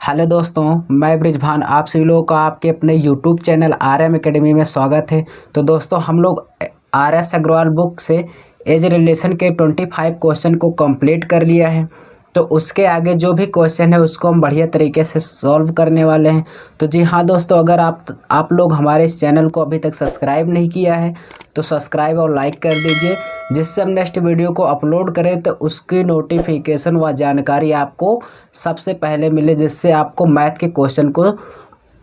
Hello दोस्तों, मैं ब्रिजभान आप सभी लोगों का आपके अपने यूट्यूब चैनल RM एकेडमी में स्वागत है। तो दोस्तों हम लोग RS अग्रवाल बुक से एज रिलेशन के 25 क्वेश्चन को कंप्लीट कर लिया है। तो उसके आगे जो भी क्वेश्चन है उसको हम बढ़िया तरीके से सॉल्व करने वाले हैं। तो जी हाँ दोस्तों, अगर आप लोग हमारे इस चैनल को अभी तक सब्सक्राइब नहीं किया है तो सब्सक्राइब और लाइक कर दीजिए, जिससे हम नेक्स्ट वीडियो को अपलोड करें तो उसकी नोटिफिकेशन व जानकारी आपको सबसे पहले मिले, जिससे आपको मैथ के क्वेश्चन को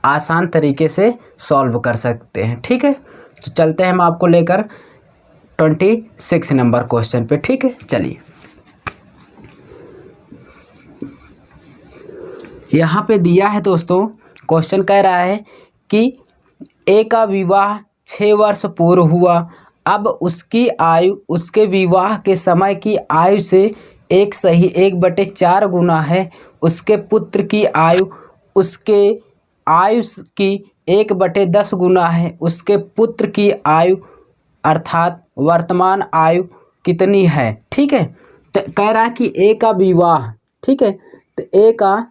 आसान तरीके से सॉल्व कर सकते हैं। ठीक है, तो चलते हैं हम आपको लेकर 26 नंबर क्वेश्चन पे। ठीक है, चलिए यहाँ पे दिया है दोस्तों, क्वेश्चन कह रहा है कि ए का विवाह 6 वर्ष पूर्व हुआ। अब उसकी आयु उसके विवाह के समय की आयु से 1/4 गुना है। उसके पुत्र की आयु उसके आयु की 1/10 गुना है। उसके पुत्र की आयु अर्थात वर्तमान आयु कितनी है। ठीक है, तो कह रहा है कि ए का विवाह, ठीक है, तो ए का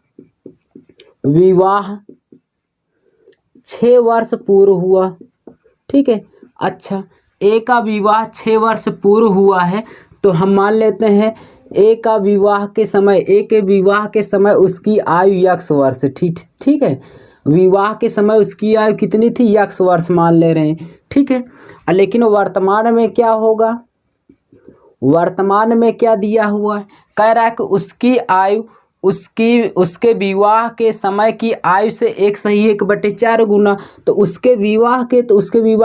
विवाह 6 वर्ष पूर्व हुआ। ठीक है, अच्छा, ए का विवाह 6 वर्ष पूर्व हुआ है, तो हम मान लेते हैं ए का विवाह के समय, ए के विवाह के समय उसकी आयु x वर्ष। ठीक है, विवाह के समय उसकी आयु कितनी थी, x वर्ष मान ले रहे हैं। ठीक है, लेकिन वर्तमान में क्या होगा, वर्तमान में क्या दिया हुआ है, कह रहा है कि उसकी आयु उसके विवाह के समय की आयु से 1/4 गुना। तो उसके विवाह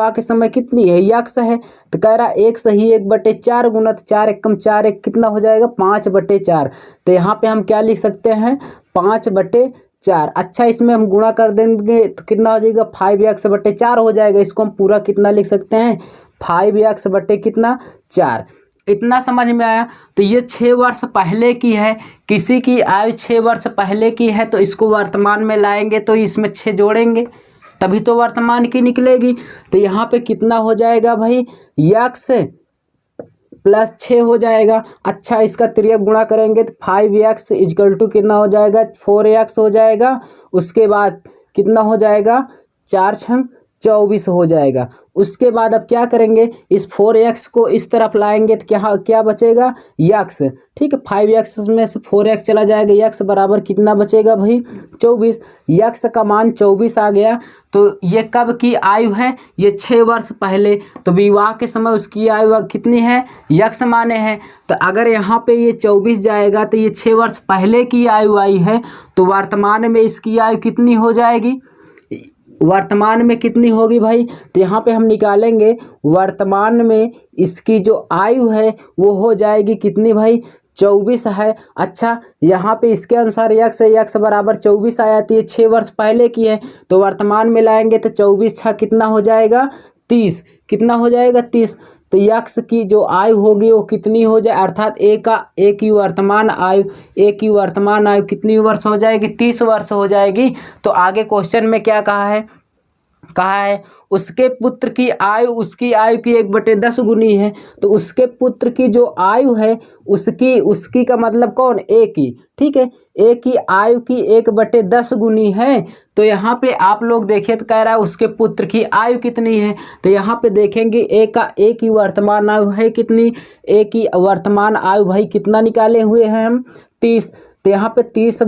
के समय कितनी है, x है, तो कह रहा 1/4 गुना, तो 4 एकम 4 एक कितना हो जाएगा, 5/4। तो यहाँ पे हम क्या लिख सकते हैं, 5/4। अच्छा, इसमें हम गुणा कर देंगे तो कितना हो जाएगा, 5x/4 हो जाएगा। इसको हम पूरा कितना लिख सकते हैं, 5x/4। इतना समझ में आया। तो ये 6 वर्ष पहले की है, किसी की आयु 6 वर्ष पहले की है, तो इसको वर्तमान में लाएंगे तो इसमें 6 जोड़ेंगे तभी तो वर्तमान की निकलेगी। तो यहाँ पे कितना हो जाएगा भाई, x + 6 हो जाएगा। अच्छा, इसका तिर्यक गुणा करेंगे तो 5x = कितना हो जाएगा, 4x हो जाएगा। उसके बाद कितना हो जाएगा, 4 × 24 हो जाएगा। उसके बाद अब क्या करेंगे, इस 4x को इस तरफ लाएंगे तो क्या बचेगा, x। ठीक है, 5x में से 4x चला जाएगा, x बराबर कितना बचेगा भाई, 24। x का मान 24 आ गया। तो ये कब की आयु है, ये 6 वर्ष पहले। तो विवाह के समय उसकी आयु कितनी है, x माने है। तो अगर यहाँ पे ये 24 जाएगा तो ये 6 वर्ष पहले की आयु आई है, तो वर्तमान में इसकी आयु कितनी हो जाएगी, वर्तमान में कितनी होगी भाई। तो यहाँ पे हम निकालेंगे, वर्तमान में इसकी जो आयु है वो हो जाएगी कितनी भाई, 24 है। अच्छा, यहाँ पे इसके अनुसार x है, x बराबर 24 आ जाती है, 6 वर्ष पहले की है, तो वर्तमान में लाएंगे तो 24 × कितना हो जाएगा, 30। कितना हो जाएगा, 30। तो x की जो आयु होगी वो कितनी हो जाए, अर्थात ए की वर्तमान आयु कितनी वर्ष हो जाएगी, 30 वर्ष हो जाएगी। तो आगे क्वेश्चन में क्या कहा है, उसके पुत्र की आयु उसकी आयु की 1/10 गुनी है। तो उसके पुत्र की जो आयु है उसकी का मतलब कौन, ए की। ठीक है, ए की आयु की 1/10 गुनी है। तो यहाँ पे आप लोग देखिए तो कह रहा है उसके पुत्र की आयु कितनी है। तो यहाँ पे देखेंगे ए की वर्तमान आयु है कितनी, ए की वर्तमान आयु भाई कितना निकाले हुए हैं हम, 30। तो यहाँ पे 30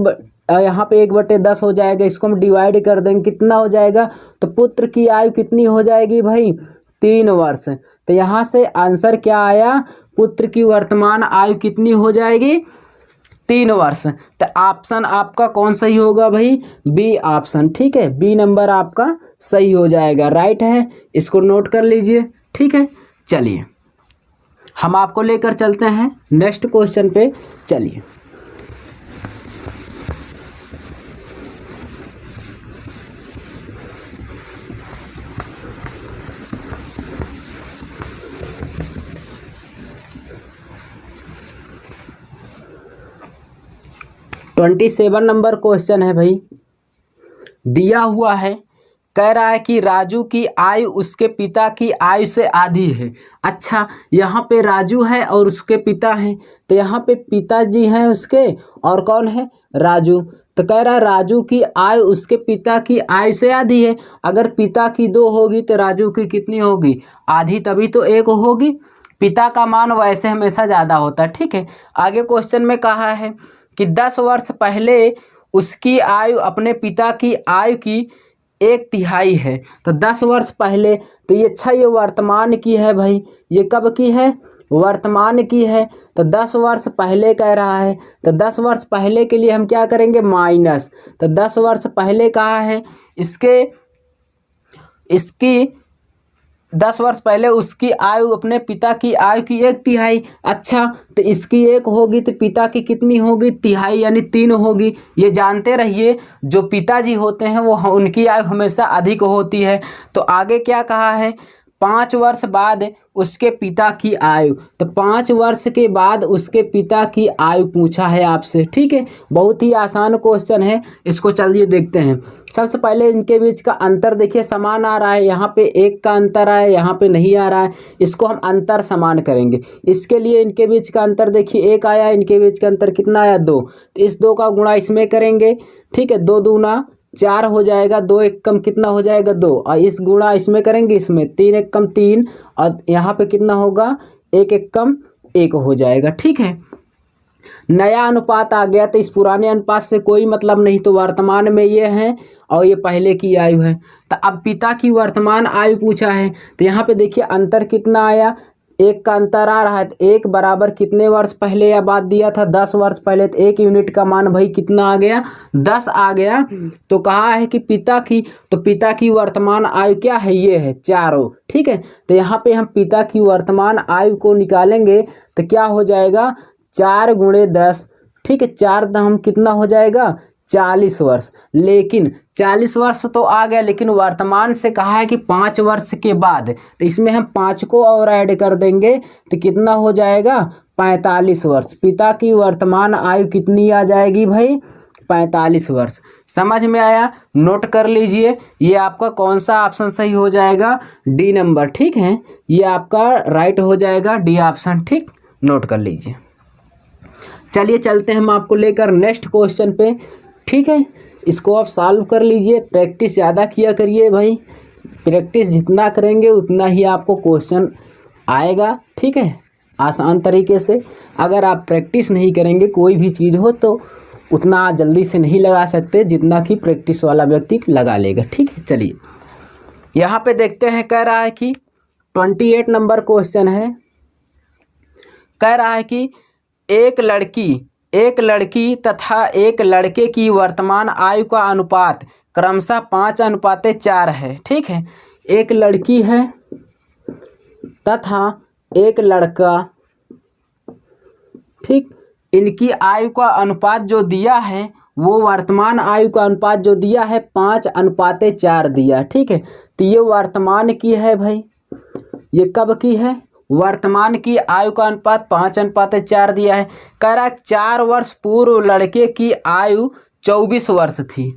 यहाँ पे 1/10 हो जाएगा, इसको हम डिवाइड कर देंगे, कितना हो जाएगा, तो पुत्र की आयु कितनी हो जाएगी भाई, 3 वर्ष। तो यहाँ से आंसर क्या आया, पुत्र की वर्तमान आयु कितनी हो जाएगी, 3 वर्ष। तो ऑप्शन आपका कौन सही होगा भाई, बी ऑप्शन। ठीक है, बी नंबर आपका सही हो जाएगा, राइट है, इसको नोट कर लीजिए। ठीक है, चलिए हम आपको लेकर चलते हैं नेक्स्ट क्वेश्चन पे। चलिए ट्वेंटी 27 नंबर क्वेश्चन है भाई, दिया हुआ है, कह रहा है कि राजू की आयु उसके पिता की आयु से आधी है। अच्छा, यहाँ पे राजू है और उसके पिता हैं, तो यहाँ पे पिताजी हैं उसके और कौन है, राजू। तो कह रहा है राजू की आयु उसके पिता की आयु से आधी है। अगर पिता की 2 होगी तो राजू की कितनी होगी, आधी, तभी तो 1 होगी। पिता का मान वैसे हमेशा ज़्यादा होता है। ठीक है, आगे क्वेश्चन में कहा है कि 10 वर्ष पहले उसकी आयु अपने पिता की आयु की 1/3 है। तो 10 वर्ष पहले, तो ये अच्छा, ये वर्तमान की है भाई, ये कब की है, वर्तमान की है। तो 10 वर्ष पहले कह रहा है, तो 10 वर्ष पहले के लिए हम क्या करेंगे, माइनस। तो 10 वर्ष पहले कहा है इसकी 10 वर्ष पहले उसकी आयु अपने पिता की आयु की 1/3। अच्छा, तो इसकी 1 होगी तो पिता की कितनी होगी, 1/3 यानी 3 होगी। ये जानते रहिए, जो पिताजी होते हैं वो उनकी आयु हमेशा अधिक होती है। तो आगे क्या कहा है, 5 वर्ष बाद उसके पिता की आयु। तो 5 वर्ष के बाद उसके पिता की आयु पूछा है आपसे। ठीक है, बहुत ही आसान क्वेश्चन है, इसको चलिए देखते हैं। सबसे पहले इनके बीच का अंतर देखिए, समान आ रहा है, यहाँ पे 1 का अंतर आया, यहाँ पे नहीं आ रहा है, इसको हम अंतर समान करेंगे। इसके लिए इनके बीच का अंतर देखिए 1 आया, इनके बीच का अंतर कितना आया, 2। तो इस 2 का गुणा इसमें करेंगे। ठीक है, 2 दूना 4 हो जाएगा, 2 एक कम कितना हो जाएगा, 2, और इस गुणा इसमें करेंगे, इसमें 3 एक कम 3, और यहाँ पे कितना होगा, 1 एक कम 1 हो जाएगा। ठीक है, नया अनुपात आ गया, तो इस पुराने अनुपात से कोई मतलब नहीं, तो वर्तमान में ये है और ये पहले की आयु है। तो अब पिता की वर्तमान आयु पूछा है, तो यहाँ पे देखिए अंतर कितना आया, 1 का अंतर आ रहा है। तो 1 बराबर कितने वर्ष पहले या बाद दिया था, 10 वर्ष पहले। तो 1 यूनिट का मान भाई कितना आ गया, 10 आ गया। तो कहा है कि पिता की वर्तमान आयु क्या है, ये है 4। ठीक है, तो यहाँ पे हम पिता की वर्तमान आयु को निकालेंगे तो क्या हो जाएगा, 4 × 10। ठीक है, 4 हम कितना हो जाएगा, 40 वर्ष। लेकिन 40 वर्ष तो आ गया, लेकिन वर्तमान से कहा है कि 5 वर्ष के बाद, तो इसमें हम 5 को और ऐड कर देंगे तो कितना हो जाएगा, 45 वर्ष। पिता की वर्तमान आयु कितनी आ जाएगी भाई, 45 वर्ष। समझ में आया, नोट कर लीजिए, ये आपका कौन सा ऑप्शन सही हो जाएगा, डी नंबर। ठीक है, ये आपका राइट हो जाएगा, डी ऑप्शन। ठीक, नोट कर लीजिए। चलिए चलते हैं हम आपको लेकर नेक्स्ट क्वेश्चन पे। ठीक है, इसको आप सॉल्व कर लीजिए, प्रैक्टिस ज़्यादा किया करिए भाई, प्रैक्टिस जितना करेंगे उतना ही आपको क्वेश्चन आएगा। ठीक है, आसान तरीके से। अगर आप प्रैक्टिस नहीं करेंगे कोई भी चीज़ हो तो उतना जल्दी से नहीं लगा सकते जितना कि प्रैक्टिस वाला व्यक्ति लगा लेगा। ठीक है, चलिए यहाँ पे देखते हैं। कह रहा है कि 28 नंबर क्वेश्चन है। कह रहा है कि एक लड़की तथा एक लड़के की वर्तमान आयु का अनुपात क्रमशः 5:4 है। ठीक है, एक लड़की है तथा एक लड़का, ठीक, इनकी आयु का अनुपात जो दिया है वो वर्तमान आयु का अनुपात जो दिया है 5:4 दिया। ठीक है, तो ये वर्तमान की है भाई, ये कब की है, वर्तमान की आयु का अनुपात 5:4 दिया है। कह रहा है 4 वर्ष पूर्व लड़के की आयु 24 वर्ष थी।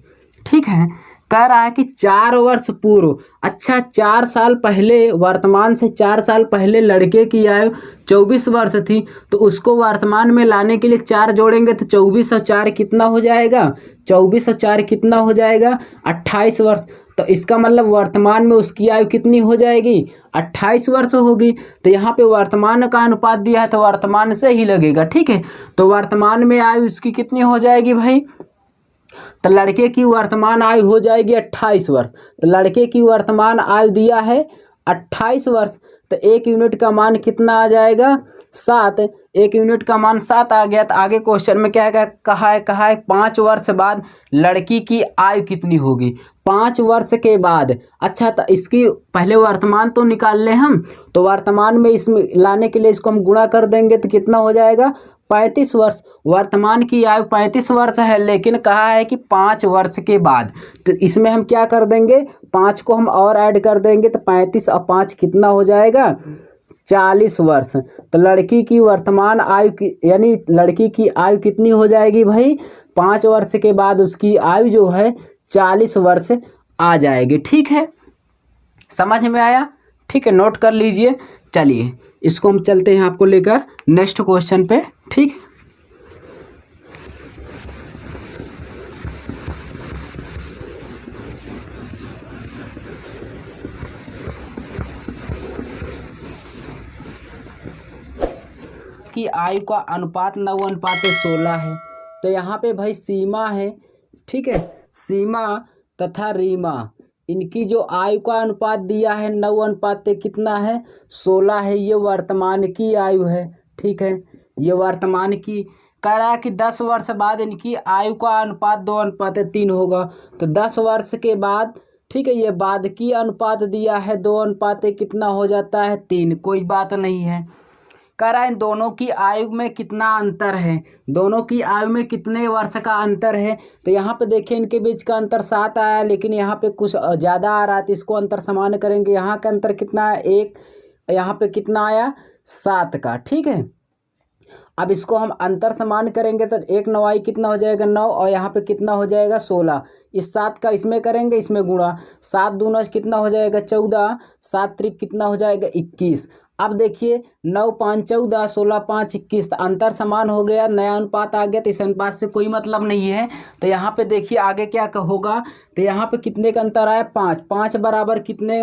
ठीक है, कह रहा है कि 4 वर्ष पूर्व, अच्छा 4 साल पहले, वर्तमान से 4 साल पहले लड़के की आयु 24 वर्ष थी, तो उसको वर्तमान में लाने के लिए 4 जोड़ेंगे तो 24 और 4 कितना हो जाएगा, 24 और 4 कितना हो जाएगा, 28 वर्ष। तो इसका मतलब वर्तमान में उसकी आयु कितनी हो जाएगी, 28 वर्ष होगी। तो यहाँ पे वर्तमान का अनुपात दिया है तो वर्तमान से ही लगेगा। ठीक है, तो वर्तमान में आयु उसकी कितनी हो जाएगी भाई, तो लड़के की वर्तमान आयु हो जाएगी 28 वर्ष। तो लड़के की वर्तमान आयु दिया है 28 वर्ष, तो 1 यूनिट का मान कितना आ जाएगा, 7। 1 यूनिट का मान 7 आ गया। तो आगे क्वेश्चन में क्या है, कहा है 5 वर्ष बाद लड़की की आयु कितनी होगी, 5 वर्ष के बाद। अच्छा, तो इसकी पहले वर्तमान तो निकाल लें हम, तो वर्तमान में इसमें लाने के लिए इसको हम गुणा कर देंगे तो कितना हो जाएगा, 35 वर्ष। वर्तमान की आयु 35 वर्ष है, लेकिन कहा है कि 5 वर्ष के बाद, तो इसमें हम क्या कर देंगे, 5 को हम और ऐड कर देंगे तो 35 और 5 कितना हो जाएगा, 40 वर्ष। तो लड़की की वर्तमान आयु की, यानी लड़की की आयु कितनी हो जाएगी भाई, 5 वर्ष के बाद उसकी आयु जो है 40 वर्ष आ जाएगी। ठीक है, समझ में आया? ठीक है, नोट कर लीजिए। चलिए इसको हम चलते हैं आपको लेकर नेक्स्ट क्वेश्चन पे। ठीक, की आयु का अनुपात 9:16 है। तो यहाँ पे भाई सीमा है, ठीक है, सीमा तथा रीमा, इनकी जो आयु का अनुपात दिया है 9 कितना है, 16 है। ये वर्तमान की आयु है। ठीक है, ये वर्तमान की कह रहा है कि 10 वर्ष बाद इनकी आयु का अनुपात 2:3 होगा। तो 10 वर्ष के बाद, ठीक है, ये बाद की अनुपात दिया है 2 कितना हो जाता है, 3। कोई बात नहीं है। कह रहा है इन दोनों की आयु में कितना अंतर है, दोनों की आयु में कितने वर्ष का अंतर है। तो यहाँ पे देखिए इनके बीच का अंतर 7 आया, लेकिन यहाँ पे कुछ ज़्यादा आ रहा है, तो इसको अंतर समान करेंगे। यहाँ का अंतर कितना है, 1, यहाँ पे कितना आया, 7 का। ठीक है, अब इसको हम अंतर समान करेंगे तो 1 9 कितना हो जाएगा, 9, और यहाँ पे कितना हो जाएगा, 16। इस 7 का इसमें करेंगे, इसमें गुणा, 7 दूना कितना हो जाएगा, 14, 7 त्रिक कितना हो जाएगा, 21। अब देखिए 9 5 14, 16 5 21, तो अंतर समान हो गया, नया अनुपात आ गया। तो इस अनुपात से कोई मतलब नहीं है। तो यहाँ पे देखिए आगे क्या होगा, तो यहाँ पे कितने का अंतर आया, 5। 5 बराबर कितने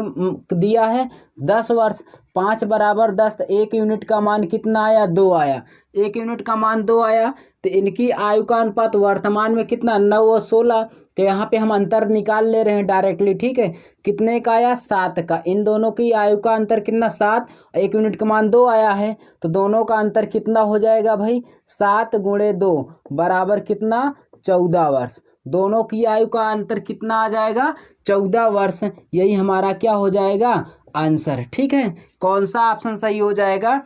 दिया है, 10 वर्ष। 5 बराबर 10, तो 1 यूनिट का मान कितना आया, 2 आया। 1 यूनिट का मान 2 आया। तो इनकी आयु का अनुपात वर्तमान में कितना, 9 और 16। तो यहाँ पे हम अंतर निकाल ले रहे हैं डायरेक्टली। ठीक है, कितने का आया, 7 का। इन दोनों की आयु का अंतर कितना, 7, 1 यूनिट का मान 2 आया है। तो दोनों का अंतर कितना हो जाएगा भाई, 7 × 2 बराबर कितना, 14 वर्ष। दोनों की आयु का अंतर कितना आ जाएगा, 14 वर्ष। यही हमारा क्या हो जाएगा, आंसर। ठीक है, कौन सा ऑप्शन सही हो जाएगा,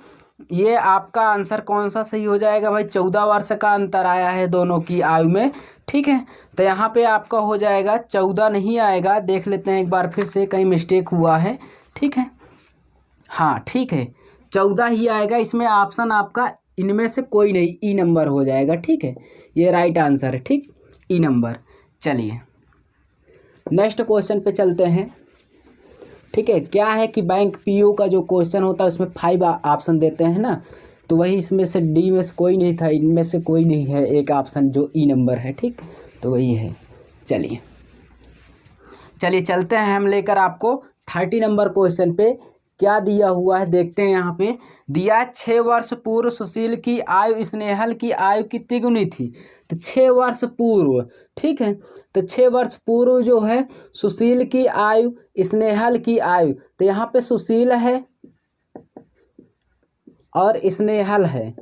ये आपका आंसर कौन सा सही हो जाएगा भाई, 14 वर्ष का अंतर आया है दोनों की आयु में। ठीक है, तो यहाँ पे आपका हो जाएगा 14 नहीं आएगा, देख लेते हैं एक बार फिर से, कहीं मिस्टेक हुआ है। ठीक है, हाँ ठीक है, 14 ही आएगा। इसमें ऑप्शन आपका इनमें से कोई नहीं, ई नंबर हो जाएगा। ठीक है, ये राइट आंसर है। ठीक, ई नंबर। चलिए नेक्स्ट क्वेश्चन पे चलते हैं। ठीक है, क्या है कि बैंक पीओ का जो क्वेश्चन होता है उसमें 5 ऑप्शन देते हैं ना, तो वही इसमें से डी में से कोई नहीं था, इनमें से कोई नहीं है एक ऑप्शन जो ई नंबर है। ठीक, तो वही है। चलिए चलते हैं हम लेकर आपको 30 नंबर क्वेश्चन पे। क्या दिया हुआ है देखते हैं। यहाँ पे दिया है 6 वर्ष पूर्व सुशील की आयु स्नेहल की आयु कितनी गुनी थी। तो 6 वर्ष पूर्व, ठीक है, तो 6 वर्ष पूर्व जो है सुशील की आयु स्नेहल की आयु, तो यहाँ पे सुशील है और स्नेहल है।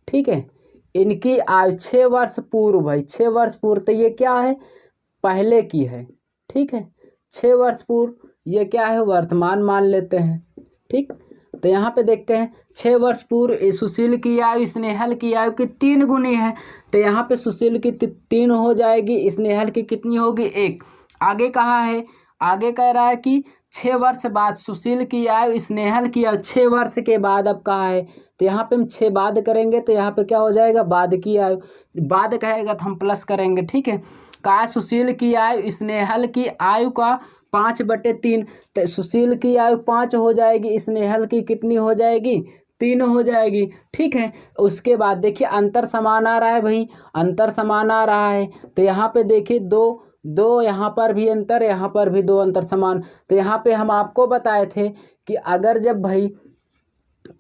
ठीक है, इनकी आयु 6 वर्ष पूर्व भाई, 6 वर्ष पूर्व, तो ये क्या है, पहले की है। ठीक है, 6 वर्ष पूर्व, ये क्या है, वर्तमान मान लेते हैं। ठीक, तो यहाँ पे देखते हैं 6 वर्ष पूर्व सुशील की आयु स्नेहल की आयु की 3 गुनी है। तो यहाँ पे सुशील की 3 हो जाएगी, स्नेहल की कितनी होगी, 1। आगे कहा है, आगे कह रहा है कि 6 वर्ष बाद सुशील की आयु स्नेहल की आयु 6 वर्ष के बाद अब कहा है। तो यहाँ पे हम 6 बाद करेंगे, तो यहाँ पे क्या हो जाएगा, बाद की आयु। बाद कहेगा तो हम प्लस करेंगे। ठीक है, कहा सुशील की आयु स्नेहल की आयु का 5/3, तो सुशील की आयु 5 हो जाएगी, स्नेहल की कितनी हो जाएगी, 3 हो जाएगी। ठीक है, उसके बाद देखिए अंतर समान आ रहा है भाई, अंतर समान आ रहा है। तो यहाँ पे देखिए 2 यहाँ पर भी अंतर, यहाँ पर भी 2 अंतर समान। तो यहाँ पे हम आपको बताए थे कि अगर जब भाई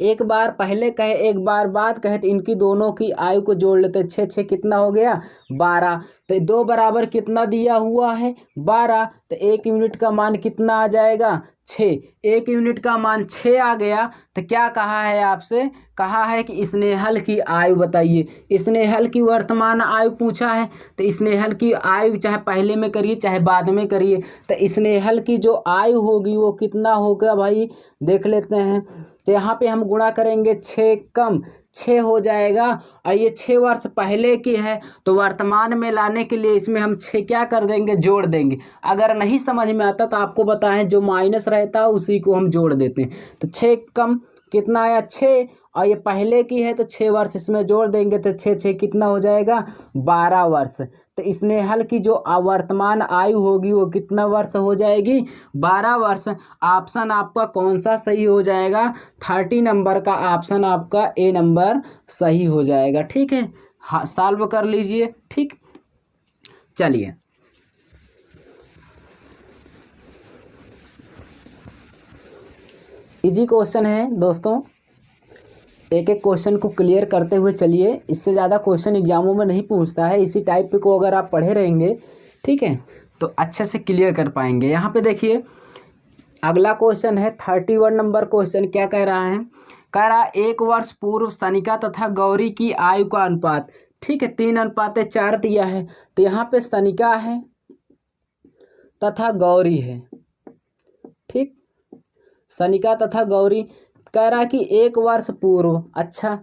एक बार पहले कहे एक बार बाद कहे, तो इनकी दोनों की आयु को जोड़ लेते हैं। 6 6 कितना हो गया, 12। तो 2 बराबर कितना दिया हुआ है, 12। तो 1 यूनिट का मान कितना आ जाएगा, 6। 1 यूनिट का मान 6 आ गया। तो क्या कहा है आपसे, कहा है कि स्नेहल की आयु बताइए। स्नेहल की वर्तमान आयु पूछा है, तो स्नेहल की आयु चाहे पहले में करिए चाहे बाद में करिए, तो स्नेहल की जो आयु होगी वो कितना होगा भाई, देख लेते हैं। तो यहाँ पे हम गुणा करेंगे, 6 कम 6 हो जाएगा, और ये 6 वर्ष पहले की है, तो वर्तमान में लाने के लिए इसमें हम 6 क्या कर देंगे, जोड़ देंगे। अगर नहीं समझ में आता तो आपको बताएं, जो माइनस रहता है उसी को हम जोड़ देते हैं। तो 6 कम कितना आया, 6, और ये पहले की है तो 6 वर्ष इसमें जोड़ देंगे, तो 6 6 कितना हो जाएगा, 12 वर्ष। तो स्नेहल की जो वर्तमान आयु होगी वो कितना वर्ष हो जाएगी? 12 वर्ष। ऑप्शन आपका कौन सा सही हो जाएगा? 30 नंबर का ऑप्शन आपका ए नंबर सही हो जाएगा। ठीक है, हाँ सॉल्व कर लीजिए। ठीक, चलिए इजी क्वेश्चन है दोस्तों, एक एक क्वेश्चन को क्लियर करते हुए चलिए। इससे ज़्यादा क्वेश्चन एग्जामों में नहीं पूछता है, इसी टाइप पे को अगर आप पढ़े रहेंगे ठीक है तो अच्छे से क्लियर कर पाएंगे। यहाँ पे देखिए अगला क्वेश्चन है 31 नंबर क्वेश्चन। क्या कह रहा है? कह रहा 1 वर्ष पूर्व सनिका तथा गौरी की आयु का अनुपात। ठीक है, 3:4 दिया है। तो यहाँ पे सनिका है तथा गौरी है। ठीक, सनिका तथा गौरी। कह रहा कि 1 वर्ष पूर्व। अच्छा,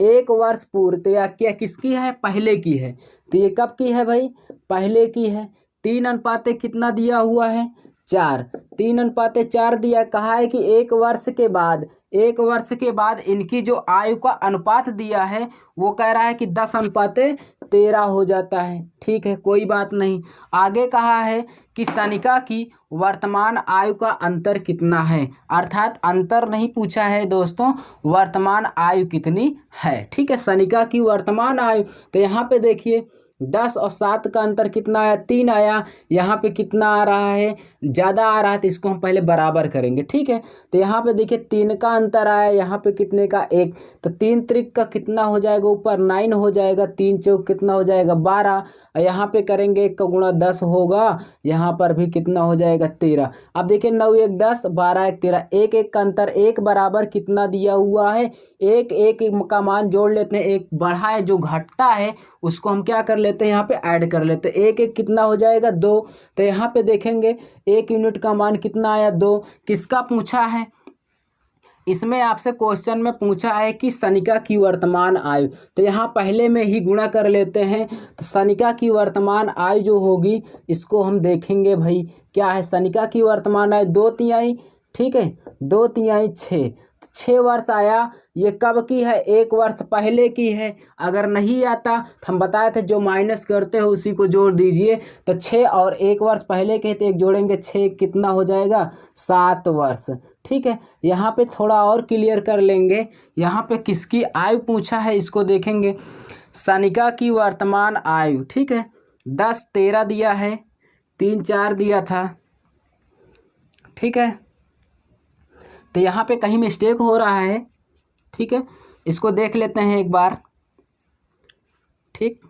1 वर्ष पूर्व तो यह क्या किसकी है? पहले की है। तो ये कब की है भाई? पहले की है। 3:4 कितना दिया हुआ है? 4। 3:4 दिया। कहा है कि 1 वर्ष के बाद, 1 वर्ष के बाद इनकी जो आयु का अनुपात दिया है वो कह रहा है कि 10:13 हो जाता है। ठीक है, कोई बात नहीं। आगे कहा है कि सनिका की वर्तमान आयु का अंतर कितना है, अर्थात अंतर नहीं पूछा है दोस्तों, वर्तमान आयु कितनी है। ठीक है, सनिका की वर्तमान आयु। तो यहाँ पे देखिए 10 और 7 का अंतर कितना आया? 3 आया। यहाँ पे कितना आ रहा है? ज़्यादा आ रहा है, तो इसको हम पहले बराबर करेंगे। ठीक है, तो यहाँ पे देखिए 3 का अंतर आया, यहाँ पे कितने का? 1। तो 3 त्रिक का कितना हो जाएगा? ऊपर 9 हो जाएगा। 3 चौक कितना हो जाएगा? 12। और यहाँ पे करेंगे 1 का गुणा 10 होगा, यहाँ पर भी कितना हो जाएगा? 13। अब देखिए 9 1 10, 12 1 13, 1 1 का अंतर। 1 बराबर कितना दिया हुआ है? 1 1 का मान जोड़ लेते हैं। 1 बढ़ा है जो घटता है उसको हम क्या कर लेते हैं? यहाँ पे ऐड कर लेते हैं। 1 1 कितना हो जाएगा? 2। तो यहाँ पे देखेंगे 1 यूनिट का मान कितना आया? 2। किसका पूछा है? इसमें आपसे क्वेश्चन में पूछा है कि सनिका की वर्तमान आयु। तो यहाँ पहले में ही गुणा कर लेते हैं। तो सनिका की वर्तमान आयु जो होगी इसको हम देखेंगे भाई क्या है। सनिका की वर्तमान आयु 2/3। ठीक है, 2/3 6। 6 वर्ष आया। ये कब की है? 1 वर्ष पहले की है। अगर नहीं आता तो हम बताए थे जो माइनस करते हो उसी को जोड़ दीजिए। तो 6 और 1 वर्ष पहले के तो 1 जोड़ेंगे, 6 कितना हो जाएगा? 7 वर्ष। ठीक है, यहाँ पे थोड़ा और क्लियर कर लेंगे। यहाँ पे किसकी आयु पूछा है इसको देखेंगे। सनिका की वर्तमान आयु। ठीक है, 10 13 दिया है, 3 4 दिया था। ठीक है, तो यहाँ पे कहीं मिस्टेक हो रहा है। ठीक है, इसको देख लेते हैं एक बार। ठीक,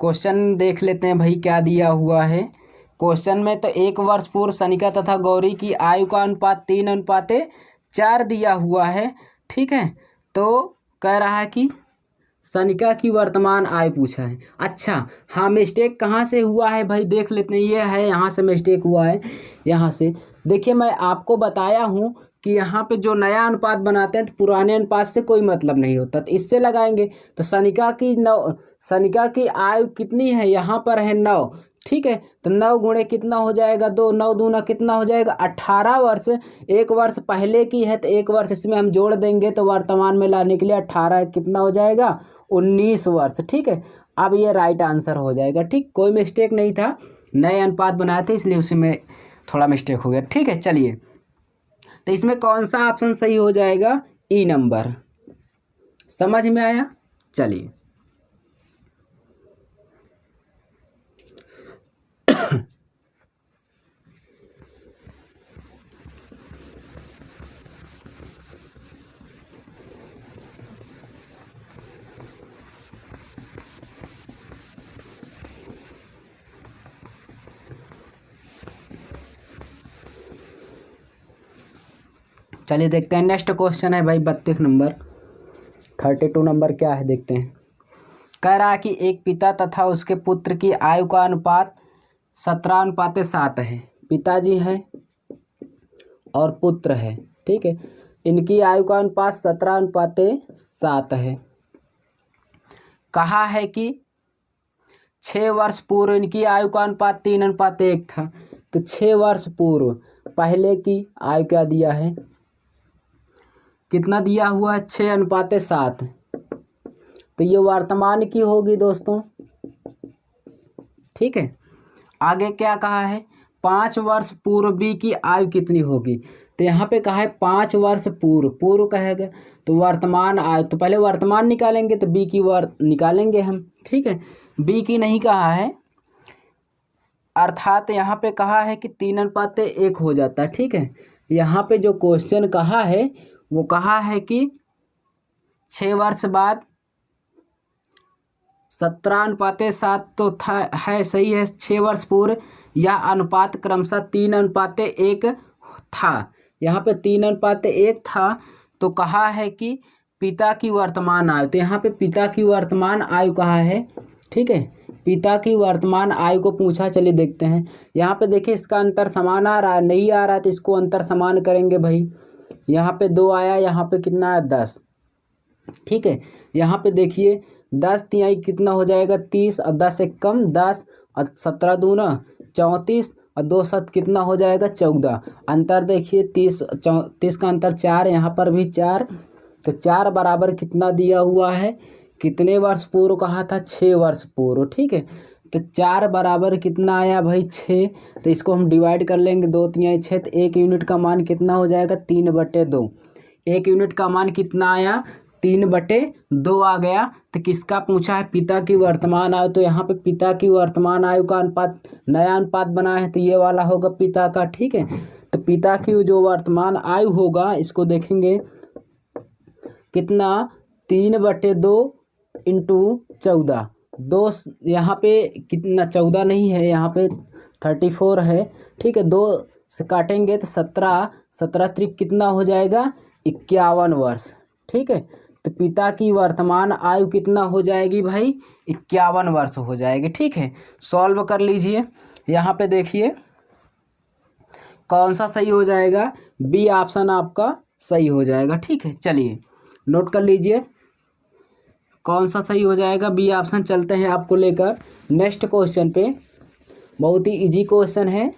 क्वेश्चन देख लेते हैं भाई क्या दिया हुआ है क्वेश्चन में। तो 1 वर्ष पूर्व सनिका तथा गौरी की आयु का अनुपात 3:4 दिया हुआ है। ठीक है, तो कह रहा है कि सनिका की वर्तमान आयु पूछा है। अच्छा हाँ, मिस्टेक कहाँ से हुआ है भाई देख लेते हैं। ये है, यहाँ से मिस्टेक हुआ है। यहाँ से देखिए, मैं आपको बताया हूँ कि यहाँ पे जो नया अनुपात बनाते हैं तो पुराने अनुपात से कोई मतलब नहीं होता, तो इससे लगाएंगे। तो सनिका की आयु कितनी है? यहाँ पर है 9। ठीक है, तो 9 गुणे कितना हो जाएगा? 2। 9 दूना कितना हो जाएगा? 18 वर्ष। 1 वर्ष पहले की है तो 1 वर्ष इसमें हम जोड़ देंगे तो वर्तमान में लाने के लिए 18 कितना हो जाएगा? 19 वर्ष। ठीक है, अब ये राइट आंसर हो जाएगा। ठीक, कोई मिस्टेक नहीं था, नए अनुपात बनाए थे इसलिए उसी में थोड़ा मिस्टेक हो गया। ठीक है, चलिए तो इसमें कौन सा ऑप्शन सही हो जाएगा? ई नंबर। समझ में आया? चलिए चलिए देखते हैं। नेक्स्ट क्वेश्चन है भाई 32 नंबर। 32 नंबर क्या है देखते हैं। कह रहा है कि एक पिता तथा उसके पुत्र की आयु का अनुपात 17:7 है। पिताजी है और पुत्र है। ठीक है, इनकी आयु का अनुपात 17:7 है। कहा है कि 6 वर्ष पूर्व इनकी आयु का अनुपात 3:1 था। तो 6 वर्ष पूर्व पहले की आयु क्या दिया है? कितना दिया हुआ है? 6:7। तो ये वर्तमान की होगी दोस्तों। ठीक है, आगे क्या कहा है, 5 वर्ष पूर्व बी की आयु कितनी होगी। तो यहाँ पे कहा है 5 वर्ष पूर्व, पूर्व कहेगा तो वर्तमान आयु, तो पहले वर्तमान निकालेंगे तो बी की निकालेंगे हम। ठीक है, बी की नहीं कहा है, अर्थात यहाँ पे कहा है कि 3:1 हो जाता है। ठीक है, यहाँ पे जो क्वेश्चन कहा है वो कहा है कि 6 वर्ष बाद 17:7 तो था है, सही है। 6 वर्ष पूर्व यह अनुपात क्रमशः 3:1 था। यहाँ पे 3:1 था, तो कहा है कि पिता की वर्तमान आयु, तो यहाँ पे पिता की वर्तमान आयु कहा है। ठीक है, पिता की वर्तमान आयु को पूछा, चलिए देखते हैं। यहाँ पे देखिए इसका अंतर समान आ रहा है, नहीं आ रहा है तो इसको अंतर समान करेंगे भाई। यहाँ पे 2 आया, यहाँ पे कितना है 10। ठीक है, यहाँ पे देखिए 10 तिहाई कितना हो जाएगा 30, और 10 एक कम 10, और 17 दूना 34, और 2 7 कितना हो जाएगा 14। अंतर देखिए 30 का अंतर 4, यहाँ पर भी 4, तो 4 बराबर कितना दिया हुआ है, कितने वर्ष पूर्व कहा था, 6 वर्ष पूर्व। ठीक है, तो 4 बराबर कितना आया भाई 6, तो इसको हम डिवाइड कर लेंगे, 2 तिहाई 6, तो 1 यूनिट का मान कितना हो जाएगा 3/2। 1 यूनिट का मान कितना आया 3/2 आ गया। तो किसका पूछा है, पिता की वर्तमान आयु, तो यहाँ पे पिता की वर्तमान आयु का अनुपात नया अनुपात बना है, तो ये वाला होगा पिता का। ठीक है, तो पिता की जो वर्तमान आयु होगा, इसको देखेंगे कितना 3/2 इंटू 14, 2 यहाँ पे कितना 14 नहीं है, यहाँ पे 34 है। ठीक है, 2 से काटेंगे तो 17 त्रिक कितना हो जाएगा 51 वर्ष। ठीक है, तो पिता की वर्तमान आयु कितना हो जाएगी भाई 51 वर्ष हो जाएगी। ठीक है, सॉल्व कर लीजिए। यहाँ पे देखिए कौन सा सही हो जाएगा, बी ऑप्शन आपका सही हो जाएगा। ठीक है, चलिए नोट कर लीजिए कौन सा सही हो जाएगा, बी ऑप्शन। चलते हैं आपको लेकर नेक्स्ट क्वेश्चन पे, बहुत ही इजी क्वेश्चन है।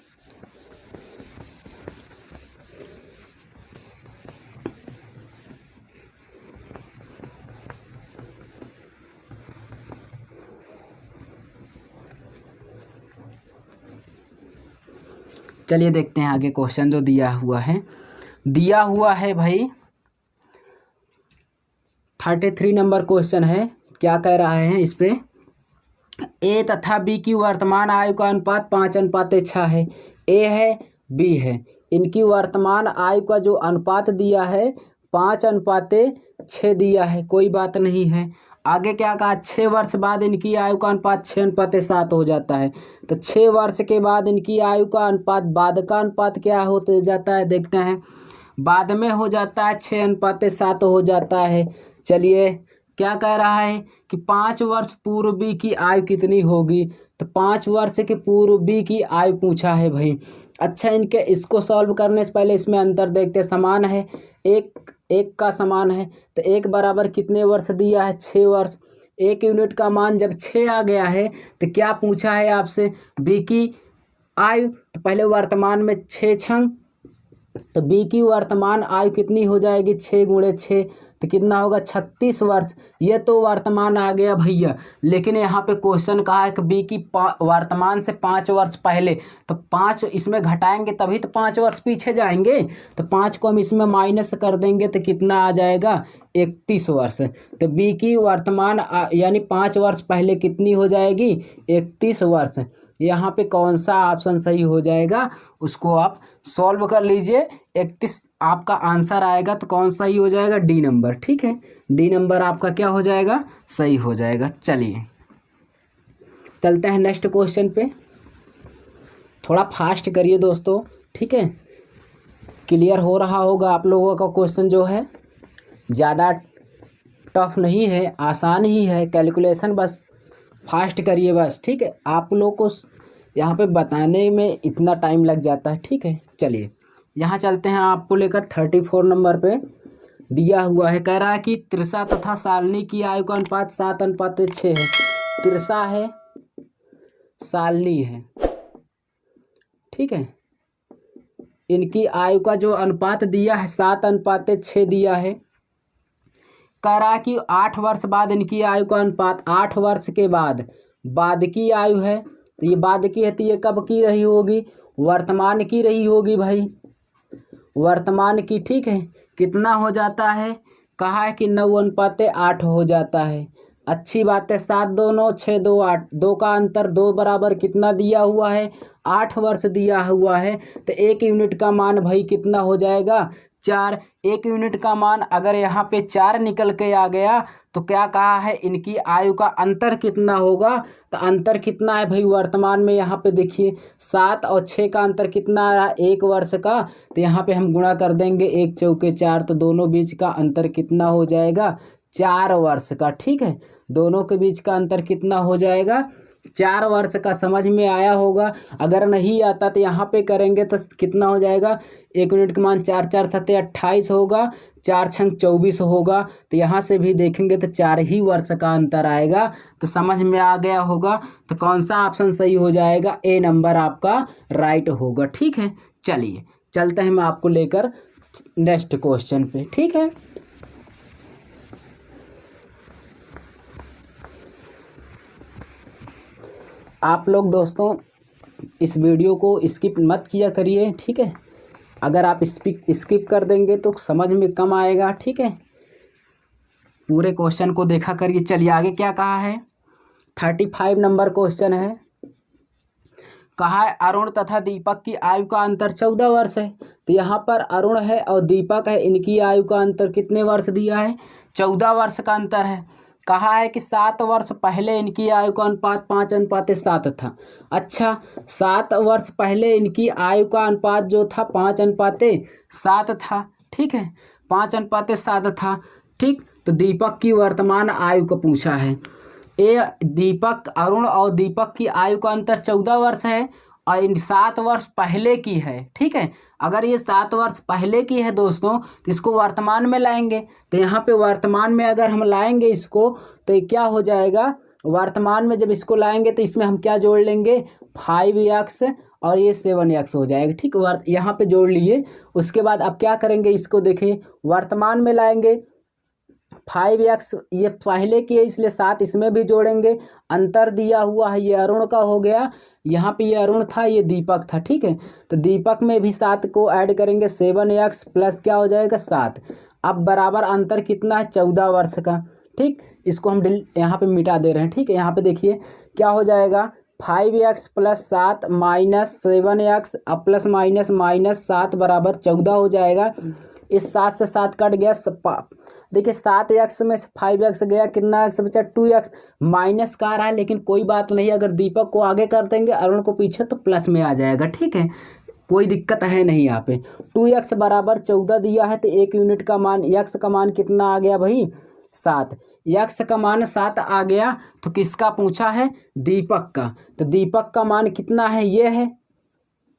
चलिए देखते हैं आगे क्वेश्चन जो दिया हुआ है भाई 33 नंबर क्वेश्चन है। क्या कह रहा है इस पे, ए तथा बी की वर्तमान आयु का अनुपात 5:6 है। ए है बी है, इनकी वर्तमान आयु का जो अनुपात दिया है 5:6 दिया है, कोई बात नहीं है। आगे क्या कहा, 6 वर्ष बाद इनकी आयु का अनुपात 6:7 हो जाता है। तो 6 वर्ष के बाद इनकी आयु का अनुपात, बाद का अनुपात क्या होते जाता है देखते हैं, बाद में हो जाता है 6:7 हो जाता है। चलिए क्या कह रहा है कि 5 वर्ष पूर्व बी की आयु कितनी होगी, तो 5 वर्ष के पूर्व बी की आयु पूछा है भाई। अच्छा, इनके इसको सॉल्व करने से पहले इसमें अंतर देखते, समान है, एक का समान है, तो 1 बराबर कितने वर्ष दिया है 6 वर्ष। 1 यूनिट का मान जब 6 आ गया है तो क्या पूछा है आपसे, बी की आयु, तो पहले वर्तमान में 6 छंग, तो बी की वर्तमान आयु कितनी हो जाएगी 6 × 6, तो कितना होगा 36 वर्ष। ये तो वर्तमान आ गया भैया, लेकिन यहाँ पे क्वेश्चन कहा है कि बी की वर्तमान से 5 वर्ष पहले, तो 5 इसमें घटाएंगे तभी तो 5 वर्ष पीछे जाएंगे, तो 5 को हम इसमें माइनस कर देंगे तो कितना आ जाएगा 31 वर्ष। तो बी की वर्तमान यानी 5 वर्ष पहले कितनी हो जाएगी 31 वर्ष। यहाँ पे कौन सा ऑप्शन सही हो जाएगा उसको आप सॉल्व कर लीजिए। 31 आपका आंसर आएगा, तो कौन सा ही हो जाएगा, डी नंबर। ठीक है, डी नंबर आपका क्या हो जाएगा, सही हो जाएगा। चलिए चलते हैं नेक्स्ट क्वेश्चन पे, थोड़ा फास्ट करिए दोस्तों। ठीक है, क्लियर हो रहा होगा आप लोगों का क्वेश्चन जो है, ज़्यादा टफ नहीं है, आसान ही है। कैलकुलेशन बस फास्ट करिए बस। ठीक है, आप लोग को यहाँ पे बताने में इतना टाइम लग जाता है। ठीक है, चलिए यहाँ चलते हैं आपको लेकर 34 नंबर पे दिया हुआ है। कह रहा है कि तृषा तथा शालिनी की आयु का अनुपात 7:6 है। तृषा है, शालिनी है, ठीक है, इनकी आयु का जो अनुपात दिया है 7:6 दिया है। करा कि 8 वर्ष बाद इनकी आयु का अनुपात 8 वर्ष के बाद की आयु है, तो ये बाद की है तो ये कब की रही होगी, वर्तमान की रही होगी भाई, वर्तमान की। ठीक है, कितना हो जाता है, कहा है कि 9:8 हो जाता है। अच्छी बात है। 7 2 9 6 2 8, 2 का अंतर 2 बराबर कितना दिया हुआ है, 8 वर्ष दिया हुआ है। तो 1 यूनिट का मान भाई कितना हो जाएगा, 4। 1 यूनिट का मान अगर यहाँ पे 4 निकल के आ गया तो क्या कहा है, इनकी आयु का अंतर कितना होगा। तो अंतर कितना है भाई, वर्तमान में यहाँ पे देखिए 7 और 6 का अंतर कितना आया, 1 वर्ष का। तो यहाँ पे हम गुणा कर देंगे, 1 चौके 4, तो दोनों बीच का अंतर कितना हो जाएगा, 4 वर्ष का। ठीक है, दोनों के बीच का अंतर कितना हो जाएगा, 4 वर्ष का। समझ में आया होगा। अगर नहीं आता तो यहाँ पे करेंगे तो कितना हो जाएगा, 1 यूनिट का मान 4 4 7 28 होगा, 4 6 24 होगा। तो यहाँ से भी देखेंगे तो 4 ही वर्ष का अंतर आएगा। तो समझ में आ गया होगा। तो कौन सा ऑप्शन सही हो जाएगा, ए नंबर आपका राइट होगा। ठीक है, चलिए चलते हैं मैं आपको लेकर नेक्स्ट क्वेश्चन पे। ठीक है, आप लोग दोस्तों इस वीडियो को स्किप मत किया करिए। ठीक है, अगर आप स्किप कर देंगे तो समझ में कम आएगा। ठीक है, पूरे क्वेश्चन को देखा करिए। चलिए आगे क्या कहा है, 35 नंबर क्वेश्चन है। कहा है अरुण तथा दीपक की आयु का अंतर 14 वर्ष है। तो यहाँ पर अरुण है और दीपक है, इनकी आयु का अंतर कितने वर्ष दिया है, 14 वर्ष का अंतर है। कहा है कि 7 वर्ष पहले इनकी आयु का अनुपात 5:7 था। अच्छा, 7 वर्ष पहले इनकी आयु का अनुपात जो था 5:7 था। ठीक है, 5:7 था। ठीक, तो दीपक की वर्तमान आयु को पूछा है। दीपक, अरुण और दीपक की आयु का अंतर 14 वर्ष है और इन 7 वर्ष पहले की है। ठीक है, अगर ये 7 वर्ष पहले की है दोस्तों तो इसको वर्तमान में लाएंगे। तो यहाँ पे वर्तमान में अगर हम लाएंगे इसको तो ये क्या हो जाएगा, वर्तमान में जब इसको लाएंगे तो इसमें हम क्या जोड़ लेंगे, 5x और ये 7x हो जाएगा। ठीक, यहाँ पे जोड़ लिए। उसके बाद अब क्या करेंगे, इसको देखें वर्तमान में लाएंगे, 5x ये पहले की है इसलिए 7 इसमें भी जोड़ेंगे। अंतर दिया हुआ है, ये अरुण का हो गया, यहाँ पे ये अरुण था, ये दीपक था। ठीक है, तो दीपक में भी 7 को ऐड करेंगे, 7x प्लस क्या हो जाएगा 7। अब बराबर अंतर कितना है, 14 वर्ष का। ठीक, इसको हम यहाँ पे मिटा दे रहे हैं। ठीक है, यहाँ पे देखिए क्या हो जाएगा, 5x प्लस 7 माइनस 7x अब प्लस माइनस 7 बराबर 14 हो जाएगा। इस 7 से 7 कट गया, देखिए 7x में 5x गया, कितना x बचा 2x, माइनस का आ रहा है लेकिन कोई बात नहीं, अगर दीपक को आगे कर देंगे अरुण को पीछे तो प्लस में आ जाएगा। ठीक है, कोई दिक्कत है नहीं। यहाँ पे 2x बराबर 14 दिया है तो 1 यूनिट का मान, x का मान कितना आ गया भाई 7, x का मान 7 आ गया। तो किसका पूछा है, दीपक का। तो दीपक का मान कितना है, ये है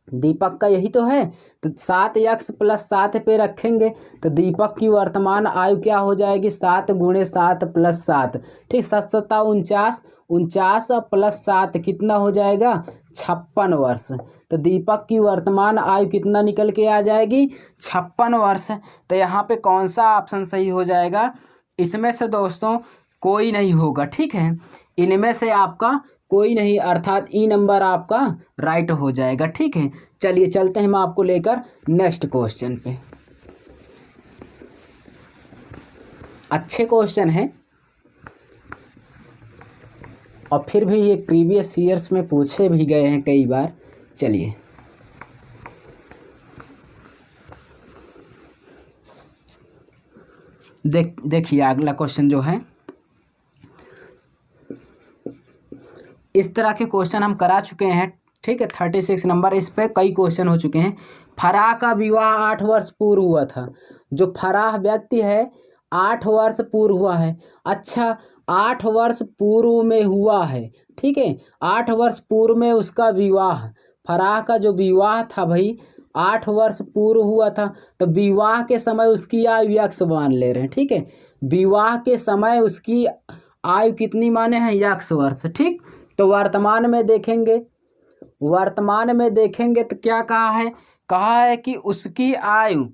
दीपक का, यही तो है। तो 7x प्लस 7 पे रखेंगे तो दीपक की वर्तमान आयु क्या हो जाएगी, 7 × 7 प्लस 7। ठीक, 7 7 49, 49 प्लस 7 कितना हो जाएगा, 56 वर्ष। तो दीपक की वर्तमान आयु कितना निकल के आ जाएगी, 56 वर्ष। तो यहाँ पे कौन सा ऑप्शन सही हो जाएगा, इसमें से दोस्तों कोई नहीं होगा। ठीक है, इनमें से आपका कोई नहीं, अर्थात ई नंबर आपका राइट हो जाएगा। ठीक है, चलिए चलते हैं मैं आपको लेकर नेक्स्ट क्वेश्चन पे। अच्छे क्वेश्चन हैं और फिर भी ये प्रीवियस ईयर्स में पूछे भी गए हैं कई बार। चलिए देखिए अगला क्वेश्चन जो है, इस तरह के क्वेश्चन हम करा चुके हैं। ठीक है, 36 नंबर, इस पे कई क्वेश्चन हो चुके हैं। फराह का विवाह 8 वर्ष पूर्व हुआ था। जो फराह व्यक्ति है 8 वर्ष पूर्व हुआ है। अच्छा, 8 वर्ष पूर्व में हुआ है। ठीक है, 8 वर्ष पूर्व में उसका विवाह, फराह का जो विवाह था भाई 8 वर्ष पूर्व हुआ था। तो विवाह के समय उसकी आयु x मान ले रहे हैं। ठीक है, विवाह के समय उसकी आयु कितनी माने हैं, x वर्ष। ठीक, तो वर्तमान में देखेंगे, वर्तमान में देखेंगे तो क्या कहा है, कहा है कि उसकी आयु